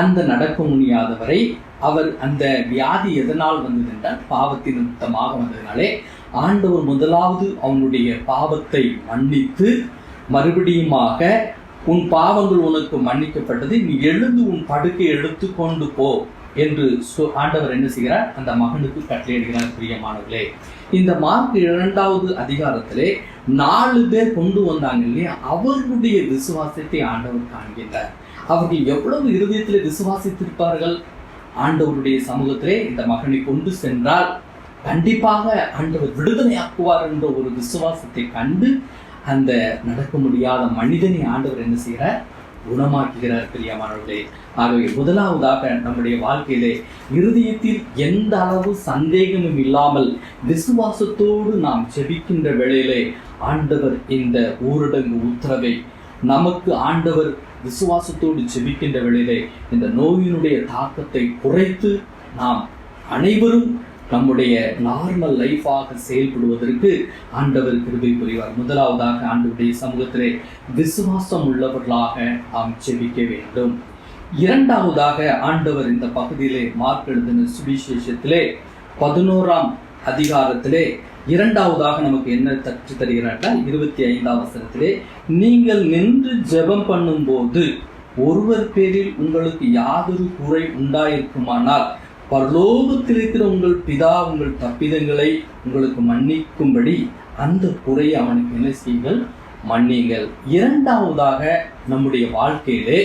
அந்த நடக்க முடியாதவரை, அவர் அந்த வியாதி எதனால் வந்தது என்றால் பாவத்தின் நிமித்தமாக வந்ததினாலே ஆண்டவர் முதலாவது அவனுடைய பாவத்தை மன்னித்து மறுபடியுமாக, உன் பாவங்கள் உனக்கு மன்னிக்கப்பட்டது, நீ எழுந்து உன் படுக்கை எடுத்து கொண்டு போ என்று ஆண்டவர் என்ன செய்கிறார், அந்த மகனுக்கு கட்டளையிடுகிறார். பிரியமானவர்களே, இந்த மார்க் 2ஆவது அதிகாரத்திலே 4 பேர் கொண்டு வந்தாங்க இல்லையா, அவர்களுடைய விசுவாசத்தை ஆண்டவர் காண்கின்றார். அவர்கள் எவ்வளவு இருதயத்திலே விசுவாசித்திருப்பார்கள். ஆண்டவருடைய சமூகத்திலே இந்த மகனை கொண்டு சென்றால் கண்டிப்பாக ஆண்டவர் விடுதலையாக்குவார் என்ற ஒரு விசுவாசத்தை கண்டு அந்த நடக்க முடியாத மனிதனை ஆண்டவர் என்ன செய்கிறார், குணமாக்குகிறார். பிரியமானவர்களே, ஆகவே முதலாவதாக நம்முடைய வாழ்க்கையிலே இருதயத்தில் எந்த அளவு சந்தேகமும் இல்லாமல் விசுவாசத்தோடு நாம் ஜெபிக்கின்ற வேளையிலே ஆண்டவர் இந்த ஊரடங்கு உத்தரவை நமக்கு, ஆண்டவர் விசுவாசத்தோடு ஜெபிக்கின்ற வேளையிலே இந்த நோயினுடைய தாக்கத்தை குறைத்து நாம் அனைவரும் நம்முடைய நார்மல் லைஃபாக செயல்படுவதற்கு ஆண்டவர் கிருபை புரிவார். முதலாவதாக ஆண்டவருடைய சமூகத்திலே விசுவாசம் உள்ளவர்களாக நாம் ஜெபிக்க வேண்டும். 2ஆவதாக ஆண்டவர் இந்த பகுதியிலே மார்க் எழுதின சுவிசேஷத்திலே 11ஆம் அதிகாரத்திலே 2ஆவதாக நமக்கு என்ன கற்று தருகிறார், 25ஆம் வசனத்திலே, நீங்கள் நின்று ஜெபம் பண்ணும் போது ஒருவர் பேரில் உங்களுக்கு யாதொரு குறை உண்டாயிருக்குமானால் பரலோகத்தில் இருக்கிற உங்கள் பிதா உங்கள் தப்பிதங்களை உங்களுக்கு மன்னிக்கும்படி அந்த குறையை அவனுக்கு என்ன செய்யுங்கள், மன்னியுங்கள். இரண்டாவதாக நம்முடைய வாழ்க்கையிலே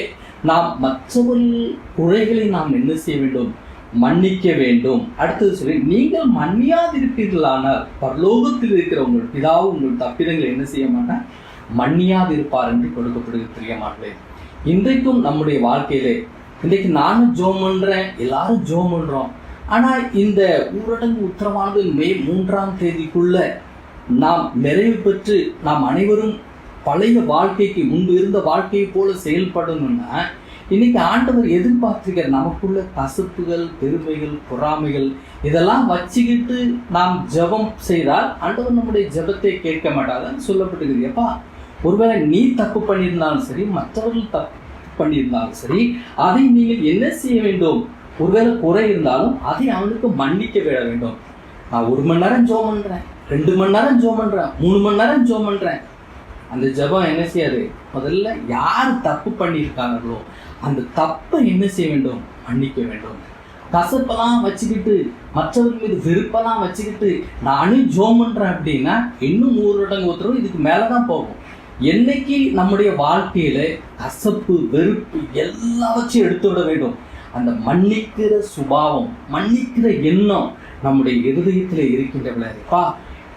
நாம் மற்றவர்கள் குறைகளை நாம் என்ன செய்ய வேண்டும்? மன்னிக்க வேண்டும். அடுத்தது சொல்லி, நீங்கள் மன்னியாதிருப்பீர்களானால் பரலோகத்தில் இருக்கிற உங்கள் பிதாவும் உங்கள் தப்பிதங்களை என்ன செய்ய மாட்டார்? மன்னியாதிருப்பார் என்று கொடுக்கப்படுகிறது. பிரியமானவர்களே, இன்றைக்கும் நம்முடைய வாழ்க்கையிலே இன்றைக்கு நானும் ஜோம் பண்றேன், எல்லாரும் ஜோம் பண்றோம். ஆனால் இந்த ஊரடங்கு உத்தரவானது மே 3ஆம் தேதிக்குள்ள நாம் நிறைவு பெற்று நாம் அனைவரும் பழைய வாழ்க்கைக்கு, முன்பு இருந்த வாழ்க்கையை போல செயல்படணும்னா இன்னைக்கு ஆண்டவர் எதிர்பார்த்திருக்கிற நமக்குள்ள கசப்புகள், பெருமைகள், பொறாமைகள் இதெல்லாம் வச்சுக்கிட்டு நாம் ஜெபம் செய்தால் ஆண்டவர் நம்முடைய ஜெபத்தை கேட்க மாட்டாதான் சொல்லப்பட்டிருக்குது. எப்பா, ஒருவேளை நீ தப்பு பண்ணியிருந்தாலும் சரி, மற்றவர்கள் தப்பு பண்ணியிருந்தாலும் சரி, அதை நீங்கள் என்ன செய்ய வேண்டும்? ஒருவேளை குறை இருந்தாலும் அதை அவனுக்கு மன்னிக்க விட வேண்டும். நான் 1 மணி நேரம் ஜெபம் பண்றேன், 2 மணி நேரம் ஜெபம் பண்றேன், 3 மணி நேரம் ஜெபம் பண்றேன். அந்த ஜெபம் என்ன செய்யாது? முதல்ல யார் தப்பு பண்ணியிருக்காங்களோ அந்த தப்பை என்ன செய்ய வேண்டும்? மன்னிக்க வேண்டும். கசப்பெல்லாம் வச்சுக்கிட்டு, மற்றவர்கள் மீது வெறுப்பெல்லாம் வச்சுக்கிட்டு நானும் ஜெபம் பண்றேன் அப்படின்னா இன்னும் 1 வருடங்க ஒருத்தரும் இதுக்கு மேலதான் போகும். என்னைக்கு நம்முடைய வாழ்க்கையில கசப்பு, வெறுப்பு எல்லாவற்றையும் எடுத்து விட வேண்டும். அந்த மன்னிக்கிற சுபாவம், மன்னிக்கிற எண்ணம் நம்முடைய இருதயத்தில் இருக்கின்றவளப்பா.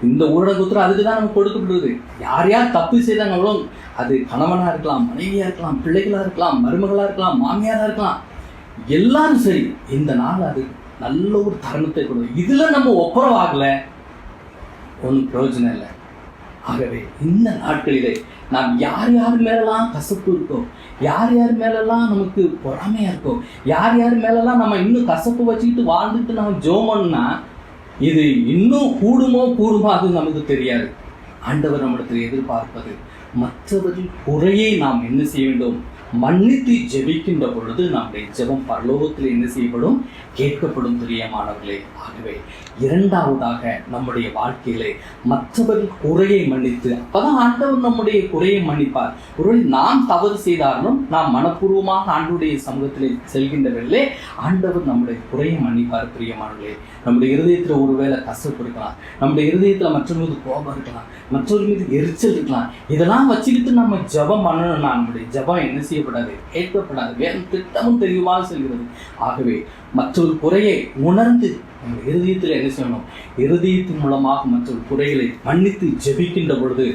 இந்த ஊடகத்தில் அதுக்கு தான் நம்ம கொடுக்கப்படுறது. யார் யார் தப்பு செய்தாங்களோ, அது கணவனா இருக்கலாம், மனைவியா இருக்கலாம், பிள்ளைகளா இருக்கலாம், மருமகளா இருக்கலாம், மாமியாரா இருக்கலாம், எல்லாரும் சரி, இந்த நாள் அது நல்ல ஒரு தருணத்தை கொடுக்கும். இதுல நம்ம ஒப்புரவாகல ஒன்றும் பிரயோஜனம் இல்லை. ஆகவே இந்த நாட்களிலே நாம் யார் யார் மேலெல்லாம் கசப்பு இருக்கோ, யார் யார் மேலெல்லாம் நமக்கு பொறாமையா இருக்கோ, யார் யார் மேலெல்லாம் நம்ம இன்னும் கசப்பு வச்சுக்கிட்டு வாழ்ந்துட்டு நம்ம ஜோமன்னா இது இன்னும் கூடுமா அது நமக்கு தெரியாது. ஆண்டவர் நம்மிடத்தில் எதிர்பார்ப்பது மற்றவர்கள் குறையை நாம் என்ன செய்ய வேண்டும்? மன்னித்து ஜெபிக்கின்ற பொழுது நம்முடைய ஜெபம் பரலோகத்தில் என்ன செய்யப்படும்? கேட்கப்படும். பிரியமானவர்களே, ஆகவே இரண்டாவதாக நம்முடைய வாழ்க்கையிலே மற்றவர்கள் குறையை மன்னித்து, அப்பதான் ஆண்டவர் நம்முடைய குறையை மன்னிப்பார். ஒருவேளை நாம் தவறு செய்தாலும் நாம் மனப்பூர்வமாக ஆண்டவருடைய சமூகத்திலே செல்கின்றவர்களே ஆண்டவர் நம்முடைய குறையை மன்னிப்பார். பிரியமானவர்களே, நம்முடைய இருதயத்தில் ஒருவேளை கசப்பு இருக்கலாம், நம்முடைய இருதயத்தில் மற்றவர்கள் மீது கோபம் இருக்கலாம், மற்றவர்கள் மீது எரிச்சல் இருக்கலாம். இதெல்லாம் வச்சுக்கிட்டு நம்ம ஜெபம் பண்ணணும்னா நம்முடைய ஜெபம் என்ன செய்யப்படாது? கேட்கப்படாது. வேறு திட்டமும் தெரியுமாக செல்கிறது. ஆகவே மற்றொரு குறையை உணர்ந்து நம்ம இருதயத்தில் என்ன செய்யணும்? இருதயத்தின் மூலமாக மற்றொரு குறைகளை மன்னித்து ஜெபிக்கின்ற பொழுது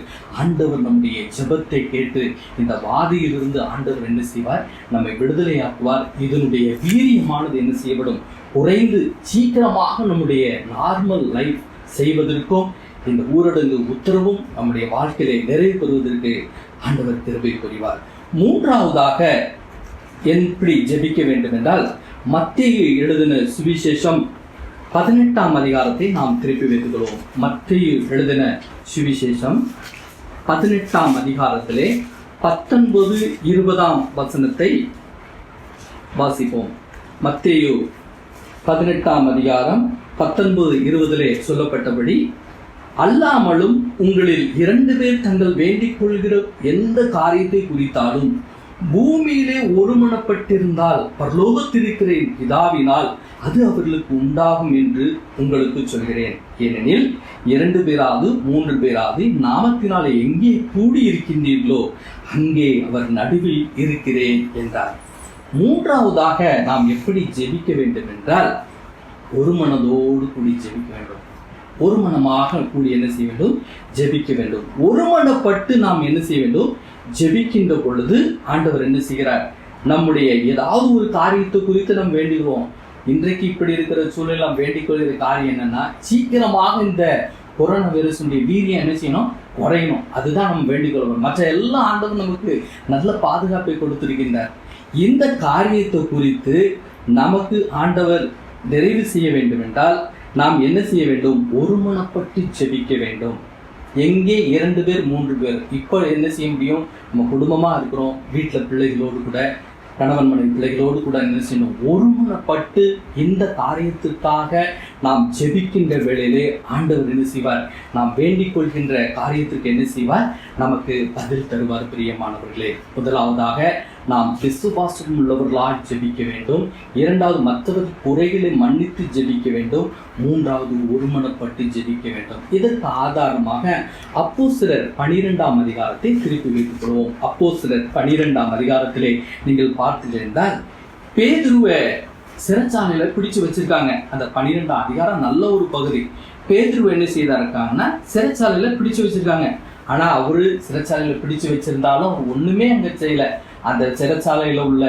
ஆண்டவர் நம்முடைய ஜெபத்தை கேட்டு இந்த வாதியிலிருந்து ஆண்டவர் என்ன செய்வார்? நம்மை விடுதலையாக்குவார். இதனுடைய வீரியமானது என்ன செய்யப்படும்? குறைந்து சீக்கிரமாக நம்முடைய நார்மல் லைஃப் செய்வதற்கும் இந்த ஊரடங்கு உத்தரவும் நம்முடைய வாழ்க்கையை நிறைவு பெறுவதற்கு ஆண்டவர் கிருபை புரிவார். மூன்றாவதாக எப்படி ஜெபிக்க வேண்டும் என்றால், மத்தேயு எழுதின சுவிசேஷம் 18ஆம் அதிகாரத்தை நாம் திருப்பி வைத்துக்கொள்வோம். மத்தேயு எழுதின சுவிசேஷம் 18ஆம் அதிகாரத்திலே 19, 20ஆம் வசனத்தை வாசிப்போம். மத்தேயு 18ஆம் அதிகாரம் 19, 20 சொல்லப்பட்டபடி, அல்லாமலும் உங்களில் 2 பேர் தங்கள் வேண்டிக் கொள்கிற எந்த காரியத்தை குறித்தாலும் பூமியிலே ஒருமனப்பட்டிருந்தால் பரலோகத்திருக்கிற பிதாவினால் அது அவர்களுக்கு உண்டாகும் என்று உங்களுக்கு சொல்கிறேன். ஏனெனில் 2 பேராவது 3 பேராவது நாமத்தினாலே எங்கே கூடியிருக்கின்றீர்களோ அங்கே அவர் நடுவில் இருக்கிறேன் என்றார். மூன்றாவதாக நாம் எப்படி ஜெபிக்க வேண்டும் என்றால், ஒரு மனதோடு கூடி ஜெபிக்க வேண்டும். ஒரு மனமாக கூடி என்ன செய்ய வேண்டும்? ஜெபிக்க வேண்டும். ஒருமனப்பட்டு நாம் என்ன செய்ய வேண்டும்? ஜெபிக்கின்ற பொழுது ஆண்டவர் என்ன செய்கிறார்? நம்முடைய ஏதாவது ஒரு காரியத்தை குறித்து நாம் வேண்டுகிறோம். இன்றைக்கு இப்படி இருக்கிற சூழலில் நாம் வேண்டிக் கொள்கிற காரியம் என்னன்னா, சீக்கிரமாக இந்த கொரோனா வைரஸுடைய வீரியம் என்ன செய்யணும்? குறையணும். அதுதான் நம்ம வேண்டிக் கொள்ளணும். மற்ற எல்லா ஆண்டவரும் நமக்கு நல்ல பாதுகாப்பை கொடுத்திருக்கின்றார். இந்த காரியத்தை குறித்து நமக்கு ஆண்டவர் நிறைவு செய்ய வேண்டும் என்றால் நாம் என்ன செய்ய வேண்டும்? ஒருமனப்பட்டு ஜெபிக்க வேண்டும். எங்கே 2 பேர் 3 பேர் இப்போ என்ன செய்ய முடியும்? நம்ம குடும்பமாக இருக்கிறோம், வீட்டில் பிள்ளைகளோடு கூட, கணவன் மனைவி பிள்ளைகளோடு கூட என்ன செய்யணும்? ஒருமனப்பட்டு இந்த காரியத்திற்காக நாம் ஜெபிக்கின்ற வேளையிலே ஆண்டவர் என்ன செய்வார்? நாம் வேண்டிக் கொள்கின்ற காரியத்திற்கு என்ன செய்வார்? நமக்கு பதில் தருவார். பிரியமானவர்களே, முதலாவதாக நாம் விசுவாசம் உள்ளவர்களாய் ஜெபிக்க வேண்டும். இரண்டாவது, மற்றவர் குறைகளை மன்னித்து ஜெபிக்க வேண்டும். மூன்றாவது, ஒருமனப்பட்டு ஜெபிக்க வேண்டும். இதற்கு ஆதாரமாக அப்போஸ்தலர் 12ஆம் அதிகாரத்தை திருப்பி வைத்துக் கொள்வோம். அப்போஸ்தலர் 12ஆம் அதிகாரத்திலே நீங்கள் பார்த்திருந்தால் பேதுருவை சிறைச்சாலையில பிடிச்சு வச்சிருக்காங்க. அந்த 12ஆம் அதிகாரம் நல்ல ஒரு பகுதி. பேதுருவை என்ன செய்தாருக்காங்கன்னா சிறைச்சாலையில பிடிச்சு வச்சிருக்காங்க. ஆனா அவரு சிறைச்சாலையில பிடிச்சு வச்சிருந்தாலும் அவர் ஒண்ணுமே அங்க செய்யல. அந்த சிறைச்சாலையில உள்ள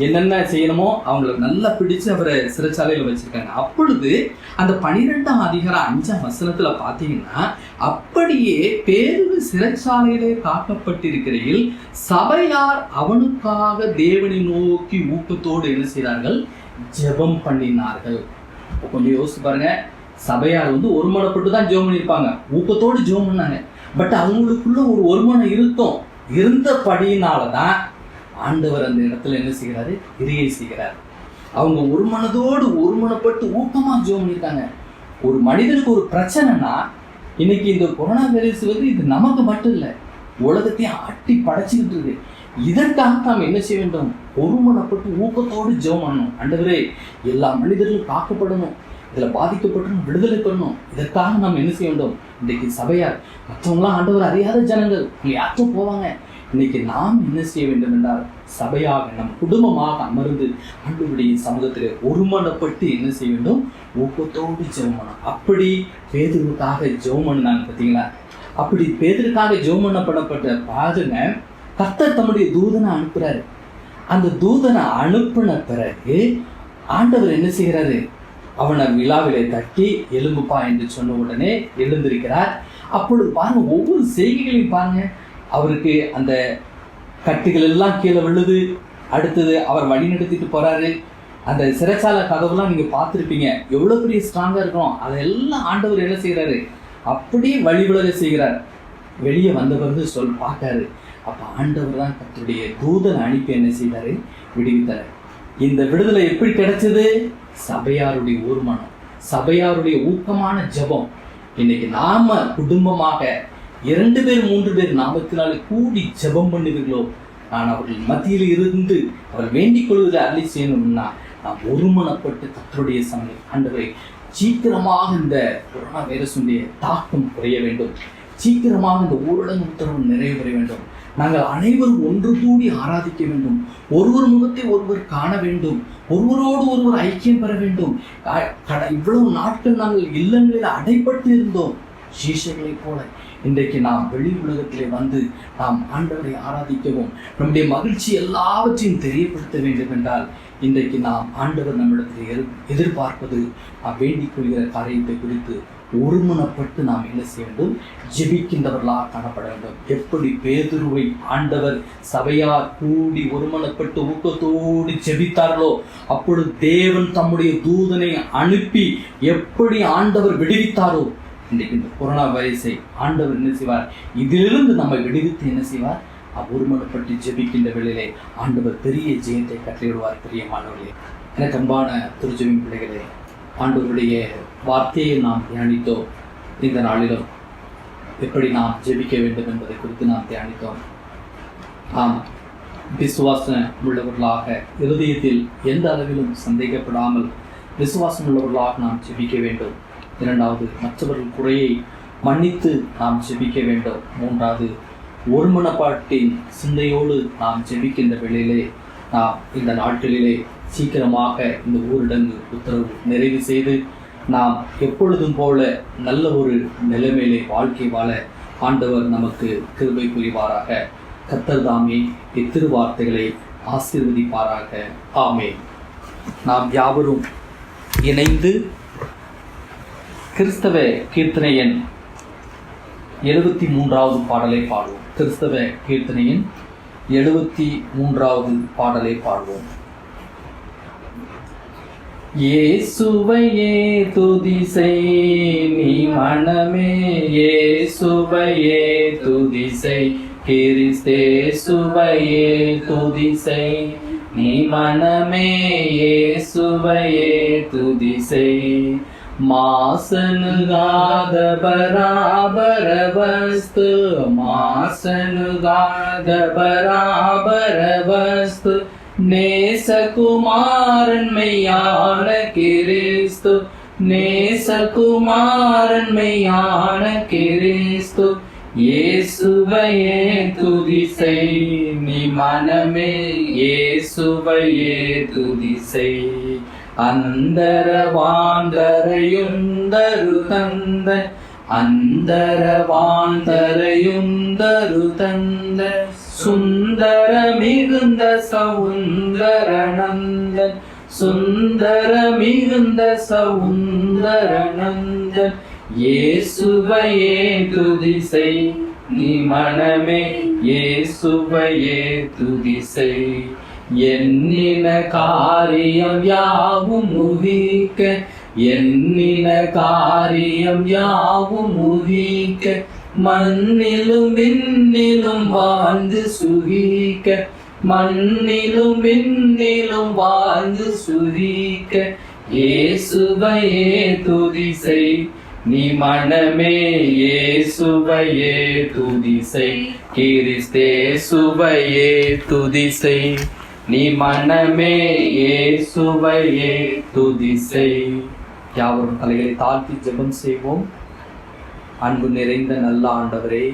என்னென்ன செய்யணுமோ அவங்களை நல்லா பிடிச்சு அவரை சிறைச்சாலையில வச்சிருக்காங்க. அப்பொழுது அந்த 12ஆம் அதிகாரம் 5ஆம் வசனத்துல பாத்தீங்கன்னா, அப்படியே பேதுரு சிறைச்சாலையிலே காக்கப்பட்டிருக்கையில் சபையார் அவனுக்காக தேவனை நோக்கி ஊக்கத்தோடு என்ன செய்தார்கள்? ஜெபம் பண்ணினார்கள். கொஞ்சம் யோசிச்சு பாருங்க, சபையார் ஒருமனப்பட்டு தான் ஜெபம் பண்ணியிருப்பாங்க, ஊக்கத்தோடு ஜெபம் பண்ணாங்க. பட் அவங்களுக்குள்ள ஒரு ஒருமனம் இருந்தபடியினாலதான் ஆண்டவர் அந்த இடத்துல என்ன செய்கிறாரு? கிரியை செய்கிறார். அவங்க ஒருமனப்பட்டு ஊக்கமா ஜெபம் பண்ணியிருக்காங்க. ஒரு மனிதனுக்கு ஒரு பிரச்சனைனா, இன்னைக்கு இந்த கொரோனா வைரஸ் இது நமக்கு மட்டும் இல்லை, உலகத்தையும் ஆட்டி படைச்சுக்கிட்டு இருக்கு. இதற்காக நாம் என்ன செய்ய வேண்டும்? ஒருமனப்பட்டு ஊக்கத்தோடு ஜெபம் பண்ணணும். ஆண்டவரே, எல்லா மனிதர்களும் காக்கப்படணும், இதுல பாதிக்கப்பட்டு விடுதலை பண்ணணும். இதற்காக நாம் என்ன செய்ய வேண்டும்? இன்னைக்கு சபையார் மற்றவங்களாம் ஆண்டவர் அறியாத ஜனங்கள், இங்க யாரும் போவாங்க. இன்னைக்கு நாம் என்ன செய்ய வேண்டும் என்றால், சபையாக நம் குடும்பமாக அமர்ந்து ஆண்டவருடைய சமூகத்தில் ஒருமனப்பட்டு என்ன செய்ய வேண்டும்? ஊக்கத்தோடு ஜெபம் பண்ணணும். அப்படி பேதுருவுக்காக ஜெபம் பண்ணாங்க. பார்த்தீங்களா? அப்படி பேதுருக்காக ஜெபம் பண்ணப்படப்பட்ட பாருங்க, கர்த்தர் தம்முடைய தூதனை அனுப்புறாரு. அந்த தூதனை அனுப்பின பிறகு ஆண்டவர் என்ன செய்கிறாரு? அவனை விழாவிலே தட்டி எலும்புப்பா என்று சொன்ன உடனே எழுந்திருக்கிறார். அப்பொழுது பாருங்க, ஒவ்வொரு செய்கைகளையும் பாருங்க. அவருக்கு அந்த கட்டுகள் எல்லாம் கீழே விழுது. அடுத்தது அவர் வழி நடத்திட்டு போறாரு. அந்த சிறைச்சாலை கதவுலாம் நீங்க பார்த்துருப்பீங்க, எவ்வளவு பெரிய ஸ்ட்ராங்கா இருக்கும். அதெல்லாம் ஆண்டவர் என்ன செய்யறாரு? அப்படியே வழிவிழ செய்கிறார். வெளியே வந்த பிறகு பார்க்காரு. அப்ப ஆண்டவர் தான் கர்த்தருடைய தூதனை அனுப்பி என்ன செய்தாரு? விடுவித்தார். இந்த விடுதலை எப்படி கிடைச்சது? சபையாருடைய ஒருமனம், சபையாருடைய ஊக்கமான ஜெபம். இன்னைக்கு நாம குடும்பமாக 2 பேர் 3 பேர் நாமத்தினாலே கூடி ஜெபம் பண்ணுவீர்களோ, நான் அவர்கள் மத்தியில் இருந்து அவர்கள் வேண்டிக் கொள்வதை அள்ளி செய்யணும்னா நாம் ஒருமனப்பட்டு கர்த்தருடைய சமயம், ஆண்டவரை சீக்கிரமாக இந்த கொரோனா வைரஸுடைய தாக்கம் குறைய வேண்டும், சீக்கிரமாக இந்த ஊரடங்கு உத்தரவு நிறைவேற வேண்டும், நாங்கள் அனைவரும் ஒன்று கூடி ஆராதிக்க வேண்டும், ஒருவர் முகத்தை ஒருவர் காண வேண்டும், ஒருவரோடு ஒருவர் ஐக்கியம் பெற வேண்டும். இவ்வளவு நாட்கள் நாங்கள் இல்லங்களில் அடைப்பட்டு இருந்தோம். சீஷர்களை போல இன்றைக்கு நாம் வெளி உலகத்திலே வந்து நாம் ஆண்டவரை ஆராதிக்கவும் நம்முடைய மகிழ்ச்சி எல்லாவற்றையும் தெரியப்படுத்த வேண்டும் என்றால், இன்றைக்கு நாம் ஆண்டவர் நம்மிடத்தில் எதிர்பார்ப்பது நாம் வேண்டிக் கொள்கிற காரியத்தை குறித்து ஒருமனப்பட்டு நாம் என்ன செய்ய வேண்டும்? ஜெபிக்கின்றவர்களாக காணப்பட வேண்டும். எப்படி பேதுருவை ஆண்டவர் சபையார் கூடி ஒருமனப்பட்டு ஊக்கத்தோடு ஜெபித்தார்களோ, அப்பொழுது தேவன் தம்முடைய தூதனை அனுப்பி எப்படி ஆண்டவர் விடுவித்தாரோ, இன்றைக்கு இந்த கொரோனா வைரஸை ஆண்டவர் என்ன செய்வார்? இதிலிருந்து நம்ம விடுவித்து என்ன செய்வார்? ஒருமனப்பட்டு ஜெபிக்கின்ற வேளையிலே ஆண்டவர் பெரிய ஜெயத்தை கட்டளையிடுவார். பிரியமானவர்களே, எனக்கு அன்பான திருச்சபையின் பிள்ளைகளே, ஆண்டவருடைய வார்த்தையை நாம் தியானித்தோம். இந்த நாளிலும் எப்படி நாம் ஜெபிக்க வேண்டும் என்பதை குறித்து நாம் தியானித்தோம். நாம் விசுவாசம் உள்ளவர்களாக, இருதயத்தில் எந்த அளவிலும் சந்தேகப்படாமல் விசுவாசம் உள்ளவர்களாக நாம் ஜெபிக்க வேண்டும். இரண்டாவது, மற்றவர்கள் குறையை மன்னித்து நாம் ஜெபிக்க வேண்டும். மூன்றாவது, ஒருமனப்பாட்டின் சிந்தையோடு நாம் ஜெபிக்கின்ற வேளையிலே நாம் இந்த நாட்களிலே சீக்கிரமாக இந்த ஊரடங்கு உத்தரவு நிறைவு செய்து நாம் எப்பொழுதும் போல நல்ல ஒரு நிலைமையிலே வாழ்க்கை வாழ ஆண்டவர் நமக்கு கிருபை புரிவாராக. கர்த்தர் தாமே இத்திருவார்த்தைகளை ஆசீர்வதிப்பாராக. ஆமென். நாம் யாவரும் இணைந்து கிறிஸ்தவ கீர்த்தனையின் 73வது பாடலை பாடுவோம். கிறிஸ்தவ கீர்த்தனையின் 73வது பாடலை பாடுவோம். இயேசுவையே துதி செய் நீ மனமே, இயேசுவையே துதி செய், கிறிஸ்தேசுவையே துதி செய் நீ மனமே, இயேசுவையே துதி செய். ಮಾಸನುಗಾದ ಬರಾಬರ ವಸ್ತು ಮಾಸನುಗಾದ ಬರಾಬರ ವಸ್ತು நேசகுமாரன் மெய்யான கிறிஸ்து நேசகுமாரன் மெய்யான கிறிஸ்து இயேசுவையே துதி செய் நீ மனமே இயேசுவையே துதி செய் அந்தரவாந்தரையுந்தரு தந்த அந்தரவாந்தரையுந்தரு தந்த சுந்தர மிகுந்த சவுந்தரநந்தன் சுந்தர மிகுந்த சவுந்தரநந்தன் இயேசுவையே துதி செய் நீ மனமே இயேசுவையே துதி செய் எண்ணின காரியம் யாவும் முகிக்க எண்ணின காரியம் யாவும் முகிக்க மண்ணிலும் விண்ணிலும் வாழ்ந்து சுகிக்க மண்ணிலும் விண்ணிலும் வாழ்ந்து சுகிக்க இயேசுவையே துதி செய் நீ மனமே இயேசுவையே துதி செய் கிறிஸ்தேசுவையே துதி செய் நீ மனமே இயேசுவையே துதி செய். யாவரும் தலைகளை தாழ்த்தி ஜெபம் செய்வோம். அன்பு நிறைந்த நல்ல ஆண்டவரே,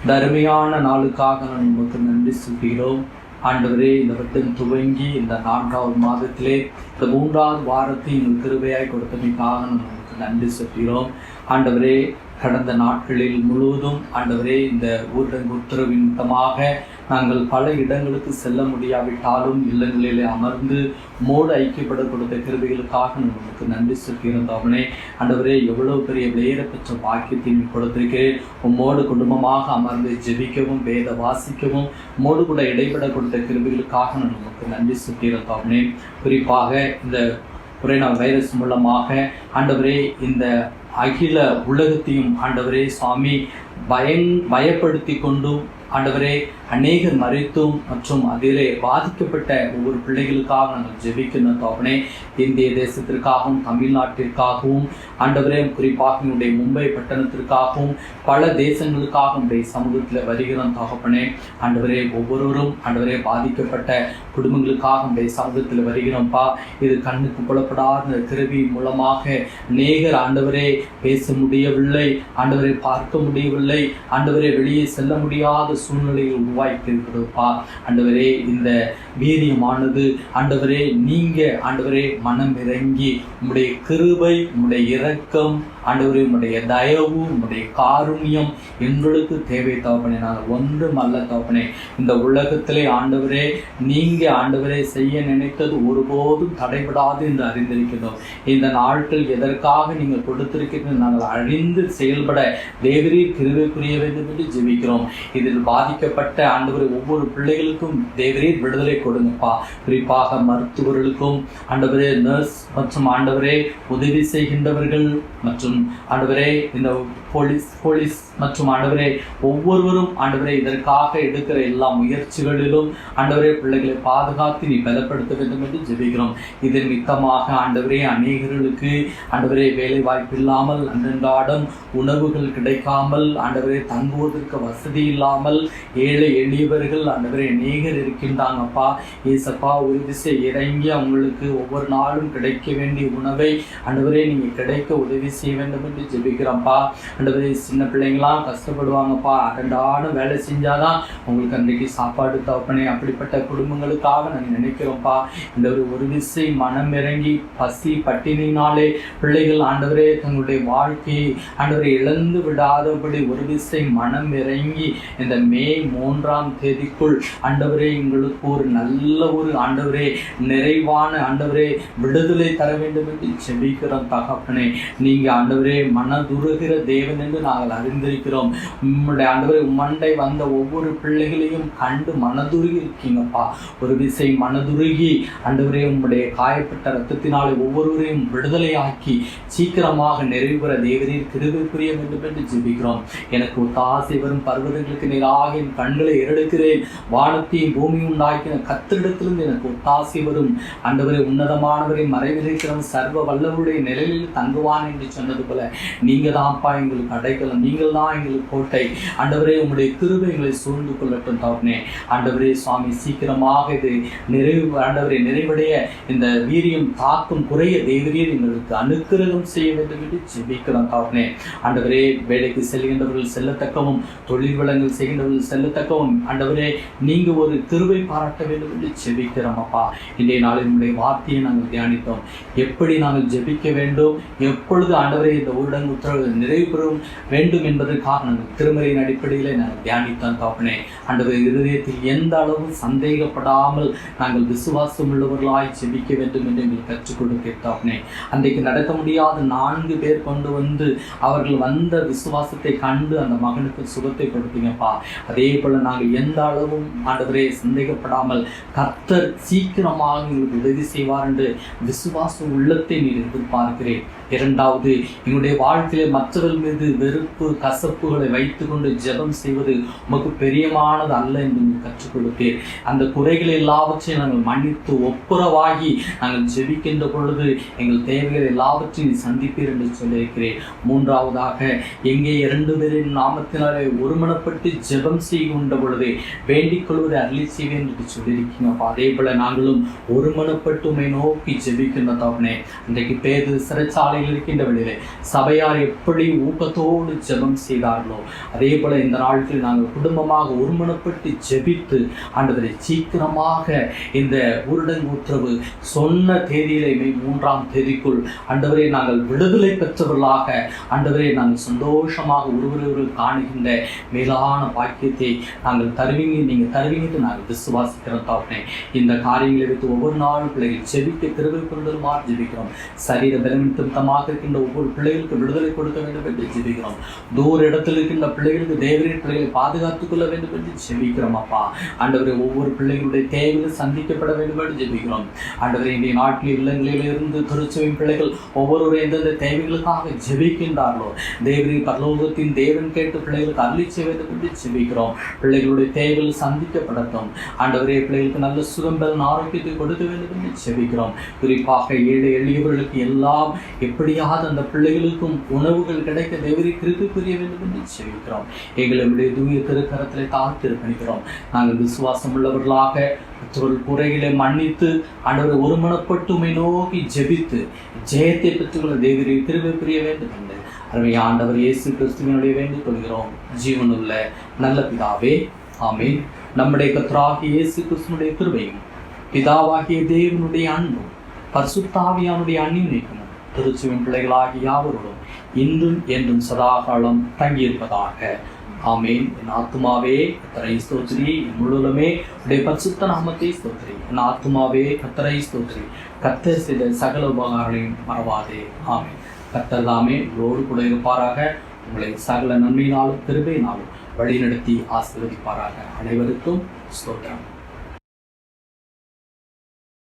தருமையான நாளுக்காக நான் உங்களுக்கு நன்றி சொல்கிறோம். ஆண்டவரே, இந்த வருடம் துவங்கி இந்த 4வது மாதத்திலே இந்த 3வது வாரத்தை எங்கள் கிருபையாய் கொடுத்தமைக்காக நான் உங்களுக்கு நன்றி சொல்கிறோம். ஆண்டவரே, கடந்த நாட்களில் முழுவதும் ஆண்டவரே இந்த ஊரடங்கு உத்தரவு நிமித்தமாக நாங்கள் பல இடங்களுக்கு செல்ல முடியாவிட்டாலும் இல்லங்களிலே அமர்ந்து மோடு ஐக்கியப்பட கொடுத்த கிருபைகளுக்காக உங்களுக்கு நன்றி சொல்கிறோம். அவனே ஆண்டவரே, எவ்வளவு பெரிய விலையேறப்பெற்ற பாக்கியத்தை கொடுத்திருக்கிறேன். உம்மோடு குடும்பமாக அமர்ந்து ஜெபிக்கவும் வேத வாசிக்கவும் மோடு கூட இடைப்பட கொடுத்த கிருபைகளுக்காக நான் உங்களுக்கு நன்றி சொல்கிறோம். அவனே, குறிப்பாக இந்த கொரோனா வைரஸ் மூலமாக ஆண்டவரே இந்த அகில உலகத்தையும் ஆண்டவரே சுவாமி பயப்படுத்தி கொண்டும் ஆண்டவரே அநேகர் மறித்தும் மற்றும் அதிலே பாதிக்கப்பட்ட ஒவ்வொரு பிள்ளைகளுக்காக நாங்கள் ஜெபிக்கணும். தகப்பனே, இந்திய தேசத்திற்காகவும் தமிழ்நாட்டிற்காகவும் ஆண்டவரே குறிப்பாக என்னுடைய மும்பை பட்டணத்திற்காகவும் பல தேசங்களுக்காக உடைய சமூகத்தில் வருகிறோம். தகப்பனே, ஆண்டவரே ஒவ்வொருவரும் ஆண்டவரே பாதிக்கப்பட்ட குடும்பங்களுக்காக உடைய சமூகத்தில் வருகிறோம்ப்பா. இது கண்ணுக்கு புலப்படாத கிருபை மூலமாக அநேகர் ஆண்டவரே பேச முடியவில்லை, ஆண்டவரை பார்க்க முடியவில்லை, ஆண்டவரே வெளியே செல்ல முடியாத சூழ்நிலையில் உருவாக்கியிருக்கிறப்பா. ஆண்டவரே, இந்த வீரியமானது ஆண்டவரே நீங்க ஆண்டவரே மனம் இறங்கி உம்முடைய கிருபை, உம்முடைய இரக்கம், ஆண்டவரே உம்முடைய தயவு, உம்முடைய காருண்யம் எங்களுக்கு தேவை தகப்பனே. நாங்கள் ஒன்றும் அல்ல தகப்பனே. இந்த உலகத்திலே ஆண்டவரே நீங்க ஆண்டவரே செய்ய நினைத்தது ஒருபோதும் தடைபடாது என்று அறிந்திருக்கிறோம். இந்த நாட்கள் எதற்காக நீங்கள் கொடுத்திருக்கிறது நாங்கள் அறிந்து செயல்பட தேவரீர் கிருபை புரிய வேண்டும் என்று ஜெபிக்கிறோம். இதில் பாதிக்கப்பட்ட ஆண்டவரே ஒவ்வொரு பிள்ளைகளுக்கும் தேவரீர் விடுதலை கொடுங்கப்பா. குறிப்பாக மருத்துவர்களுக்கும் ஆண்டவரே நர்ஸ் மற்றும் ஆண்டவரே உதவி செய்கின்றவர்கள் மற்றும் ஆண்டவரே இந்த போலீஸ் மற்றும் ஆண்டவரே ஒவ்வொருவரும் ஆண்டவரே இதற்காக எடுக்கிற எல்லா முயற்சிகளிலும் ஆண்டவரே பிள்ளைகளை பாதுகாத்து நீ பலப்படுத்த வேண்டும் என்று ஜெபிக்கிறோம். இதன் மித்தமாக ஆண்டவரே அநேகர்களுக்கு ஆண்டவரே வேலை வாய்ப்பு இல்லாமல் அன்றாடம் உணவுகள் கிடைக்காமல் ஆண்டவரே தங்குவதற்கு வசதி இல்லாமல் ஏழை எளியவர்கள் ஆண்டவரே அநேகர் இருக்கின்றாங்கப்பா. ஏசப்பா, ஒரு திசை இறங்கி அவங்களுக்கு ஒவ்வொரு நாளும் கிடைக்க வேண்டிய உணவை ஆண்டவரே நீங்க கிடைக்க உதவி செய்ய வேண்டும் என்று ஜெபிக்கிறோம்ப்பா. ஆண்டவரே, சின்ன பிள்ளைங்களாம் கஷ்டப்படுவாங்கப்பா, அன்றாடம் வேலை செஞ்சாதான் உங்களுக்கு அன்றைக்கு சாப்பாடு தகப்பனே. அப்படிப்பட்ட குடும்பங்களுக்காக நாங்கள் நினைக்கிறோம்ப்பா. இந்த ஒரு விசை மனம் இறங்கி பசி பட்டினினாலே பிள்ளைகள் ஆண்டவரே தங்களுடைய வாழ்க்கையை ஆண்டவரை இழந்து விடாதபடி ஒரு விசை மனம் இறங்கி இந்த மே 3ஆம் தேதிக்குள் ஆண்டவரே எங்களுக்கு ஒரு நல்ல ஒரு ஆண்டவரே நிறைவான ஆண்டவரே விடுதலை தர வேண்டும் என்று ஜெபிக்கிறோம் தகப்பனே. நீங்க ஆண்டவரே மனதுருகிற தேவன் என்று நாங்கள் அறிந்திருக்கிறோம். உம்முடைய ஆண்டவரே மண்டை வந்த ஒவ்வொரு பிள்ளைகளையும் கண்டு மனதுருகி இருக்கீங்கப்பா. ஒரு விசை மனதுருகி ஆண்டவரே உம்முடைய காயப்பட்ட ரத்தத்தினாலே ஒவ்வொருவரையும் விடுதலையாக்கி சீக்கிரமாக நிறைவு பெற தேவரீர் கிருபை புரிய வேண்டும் என்று ஜெபிக்கிறோம். எனக்கு ஒத்தாசை வரும் பர்வதங்களுக்கு நேராக என் கண்களை ஏறெடுக்கிறேன். வானத்தையும் பூமி உண்டாக்கின கர்த்தரிடத்திலிருந்து எனக்கு ஒத்தாசை வரும். ஆண்டவரே, உன்னதமானவரை மறைவிருக்கிறவன் சர்வ வல்லவருடைய நிழலில் தங்குவான் என்று சொன்னது போல நீங்க தான்ப்பா எங்களுக்கு அடைக்கலம், நீங்கள் தான் எங்களுக்கு கோட்டை. ஆண்டவரே, உங்களுடைய கிருபை எங்களை சூழ்ந்து கொள்ளட்டும் தகப்பனே. ஆண்டவரே சுவாமி, சீக்கிரமாக இது ஆண்டவரை நிறைவடைய இந்த வீரியம் தாக்கும் குறைய தேவரீர் எங்களுக்கு அனுக்கிரகம் செய்ய வேண்டும் என்று ஜெபிக்கிறோம் தகப்பனே. ஆண்டவரே, வேலைக்கு செல்கின்றவர்கள் செல்லத்தக்கவும், தொழில் வளங்கள் செய்கின்றவர்கள் செல்லத்தக்கவும் ஆண்டவரே நீங்க ஒரு கிருபை பாராட்ட வேண்டும் என்று ஜெபிக்கிறோம் அப்பா. இன்றைய நாளில் நம்முடைய வார்த்தையை நாங்கள் தியானித்தோம். எப்படி நாங்கள் ஜெபிக்க வேண்டும், எப்பொழுது ஆண்டவரே இந்த ஊரடங்கு உத்தரவு நிறைவு பெறும் வேண்டும் என்பதற்காக நாங்கள் திருமறையின் அடிப்படையில் நாங்கள் தியானித்தோம் தகப்பனே. ஆண்டவரே, இருதயத்தில் எந்த அளவு சந்தேகப்படாமல் நாங்கள் விசுவாசம் உள்ளவர்களாய் ஜெபிக்க வேண்டும் என்று எங்களுக்கு கற்றுக் கொடுக்க தகப்பனே. அன்றைக்கு நடக்க முடியாத 4 பேர் கொண்டு வந்து அவர்கள் வந்த விசுவாசத்தை கண்டு அந்த மகனுக்கு சுகத்தை கொடுத்தீங்கப்பா. அதே போல நாங்கள் எந்த அளவும் ஆண்டவரே சந்தேகப்படாமல் கர்த்தர் சீக்கிரமாக எங்களுக்கு உதவி செய்வார் என்று விசுவாச உள்ளத்தை நீர் எதிர்பார்க்கிறேன். இரண்டாவது, எங்களுடைய வாழ்க்கையில மற்றவர்கள் மீது வெறுப்பு கசப்புகளை வைத்து கொண்டு ஜெபம் செய்வது உமக்கு பெரியமானது அல்ல என்று கற்றுக் கொடுத்தேன். அந்த குறைகள் எல்லாவற்றையும் நாங்கள் மன்னித்து ஒப்புரவாகி நாங்கள் ஜெபிக்கின்ற பொழுது எங்கள் தேவைகள் எல்லாவற்றையும் சந்திப்பீர் என்று சொல்லியிருக்கிறேன். மூன்றாவதாக, எங்கே 2 பேரின் நாமத்தினாலே ஒருமனப்பட்டு ஜெபம் செய்கின்ற பொழுது வேண்டிக் கொள்வதை அருளி செய்வேன் என்று சொல்லியிருக்கீங்கப்பா. அதே போல நாங்களும் ஒருமனப்பட்டு உம்மை நோக்கி ஜெபிக்கின்ற தகப்பனே. இன்றைக்கு பேது சிறைச்சாலையில் இருக்கின்ற வேளையிலே சபையார் எப்படி ஊக்கத்தோடு ஜெபம் செய்தார்களோ அதே போல இந்த நாட்களில் நாங்கள் குடும்பமாக ஒருமனப்பட்டு ஜெபித்து ஆண்டவரை சீக்கிரமாக இந்த ஊரடங்கு உத்தரவு சொன்ன தேதியிலே 3ஆம் தேதிக்குள் ஆண்டவரை நாங்கள் விடுதலை பெற்றவர்களாக ஆண்டவரை நாங்கள் சந்தோஷமாக ஒருவரை காணுகின்ற மேலான பாக்கியத்தை நாங்கள் தருவீங்க, நீங்கள் தருவீங்க நாங்கள் விசுவாசிக்கிறோம் தகப்பனே. இந்த காரியங்களை வைத்து ஒவ்வொரு நாளும் பிள்ளைகள் ஜெபிக்க கிருபை கொண்டுமாறு ஜெபிக்கிறோம். சரீர பலவீனமாக இருக்கின்ற ஒவ்வொரு பிள்ளைகளுக்கு விடுதலை கொடுக்க வேண்டும் என்று ஜெபிக்கிறோம். தூர இடத்தில் இருக்கின்ற பிள்ளைகளுக்கு தேவரின் பிள்ளைகளை பாதுகாத்துக் கொள்ள வேண்டும் என்று ஜெபிக்கிறோம் அப்பா. ஆண்டவரை, ஒவ்வொரு பிள்ளைகளுடைய தேவைகள் சந்திக்கப்பட வேண்டும் என்று ஜெபிக்கிறோம். ஆண்டவரை, இன்றைய நாட்டில் இல்லங்களிலிருந்து திருச்சபையின் பிள்ளைகள் ஒவ்வொருவரும் எந்தெந்த தேவைகளுக்காக ஜெபிக்கின்றார்களோ தேவரின் பரலோகத்தின் தேவன் கேட்டு பிள்ளைகளுக்கு அருளி செய்ய வேண்டும் என்று ஜெபிக்கிறோம். பிள்ளைகளுடைய தேவைகள் சந்திக்கப்படட்டும். ஆண்டவரே, பிள்ளைகளுக்கு நல்ல சுகம் பெறும் ஆரோக்கியத்தை கொடுக்க வேண்டும் என்று ஜெபிக்கிறோம். குறிப்பாக ஏழை எளியவர்களுக்கு எல்லாம் எப்படியாவது அந்த பிள்ளைகளுக்கும் உணவுகள் கிடைக்க தேவரை கிருபை புரிய வேண்டும் என்று ஜெபிக்கிறோம். எங்களுடைய தூய திருக்கரத்திலே தாழ்த்தி அர்ப்பணிக்கிறோம். நாங்கள் விசுவாசம் உள்ளவர்களாக குறைகளை மன்னித்து ஆண்டவரை ஒருமனப்பட்டு உம்மை நோக்கி ஜெபித்து ஜெயத்தை பெற்றுக்கொள்ள தேவரை கிருபை புரிய வேண்டும் என்று அருமையான ஆண்டவர் இயேசு கிறிஸ்துவினுடைய வேண்டிக் கொள்கிறோம். ஜீவனுள்ள நல்ல பிதாவே, ஆமென். நம்முடைய கர்த்தராகிய இயேசு கிறிஸ்துவினுடைய கிருபையும் பிதாவாகிய தேவனுடைய அன்பும் பரிசுத்தாவியானுடைய அந்நியமும் திருச்சபையின் பிள்ளைகளாகிய யாவரோடும் இன்றும் என்றும் சதாகாலம் தங்கியிருப்பதாக. ஆமென். என் ஆத்துமாவே கர்த்தரை ஸ்தோத்திரி, என் முழுவதுமே உடைய பரிசுத்த நாமத்தை ஸ்தோத்திரி. என் ஆத்துமாவே கர்த்தரை ஸ்தோத்திரி, கர்த்தர் செய்த சகல உபகாரங்களையும் மறவாதே. ஆமென். கர்த்தர் தாமே உங்களோடு கூட இருப்பாராக. உங்களை சகல நன்மையினாலும் கிருபையினாலும் வழிநடத்தி ஆசீர்வதிப்பாராக. அனைவருக்கும் ஸ்தோத்திரம்.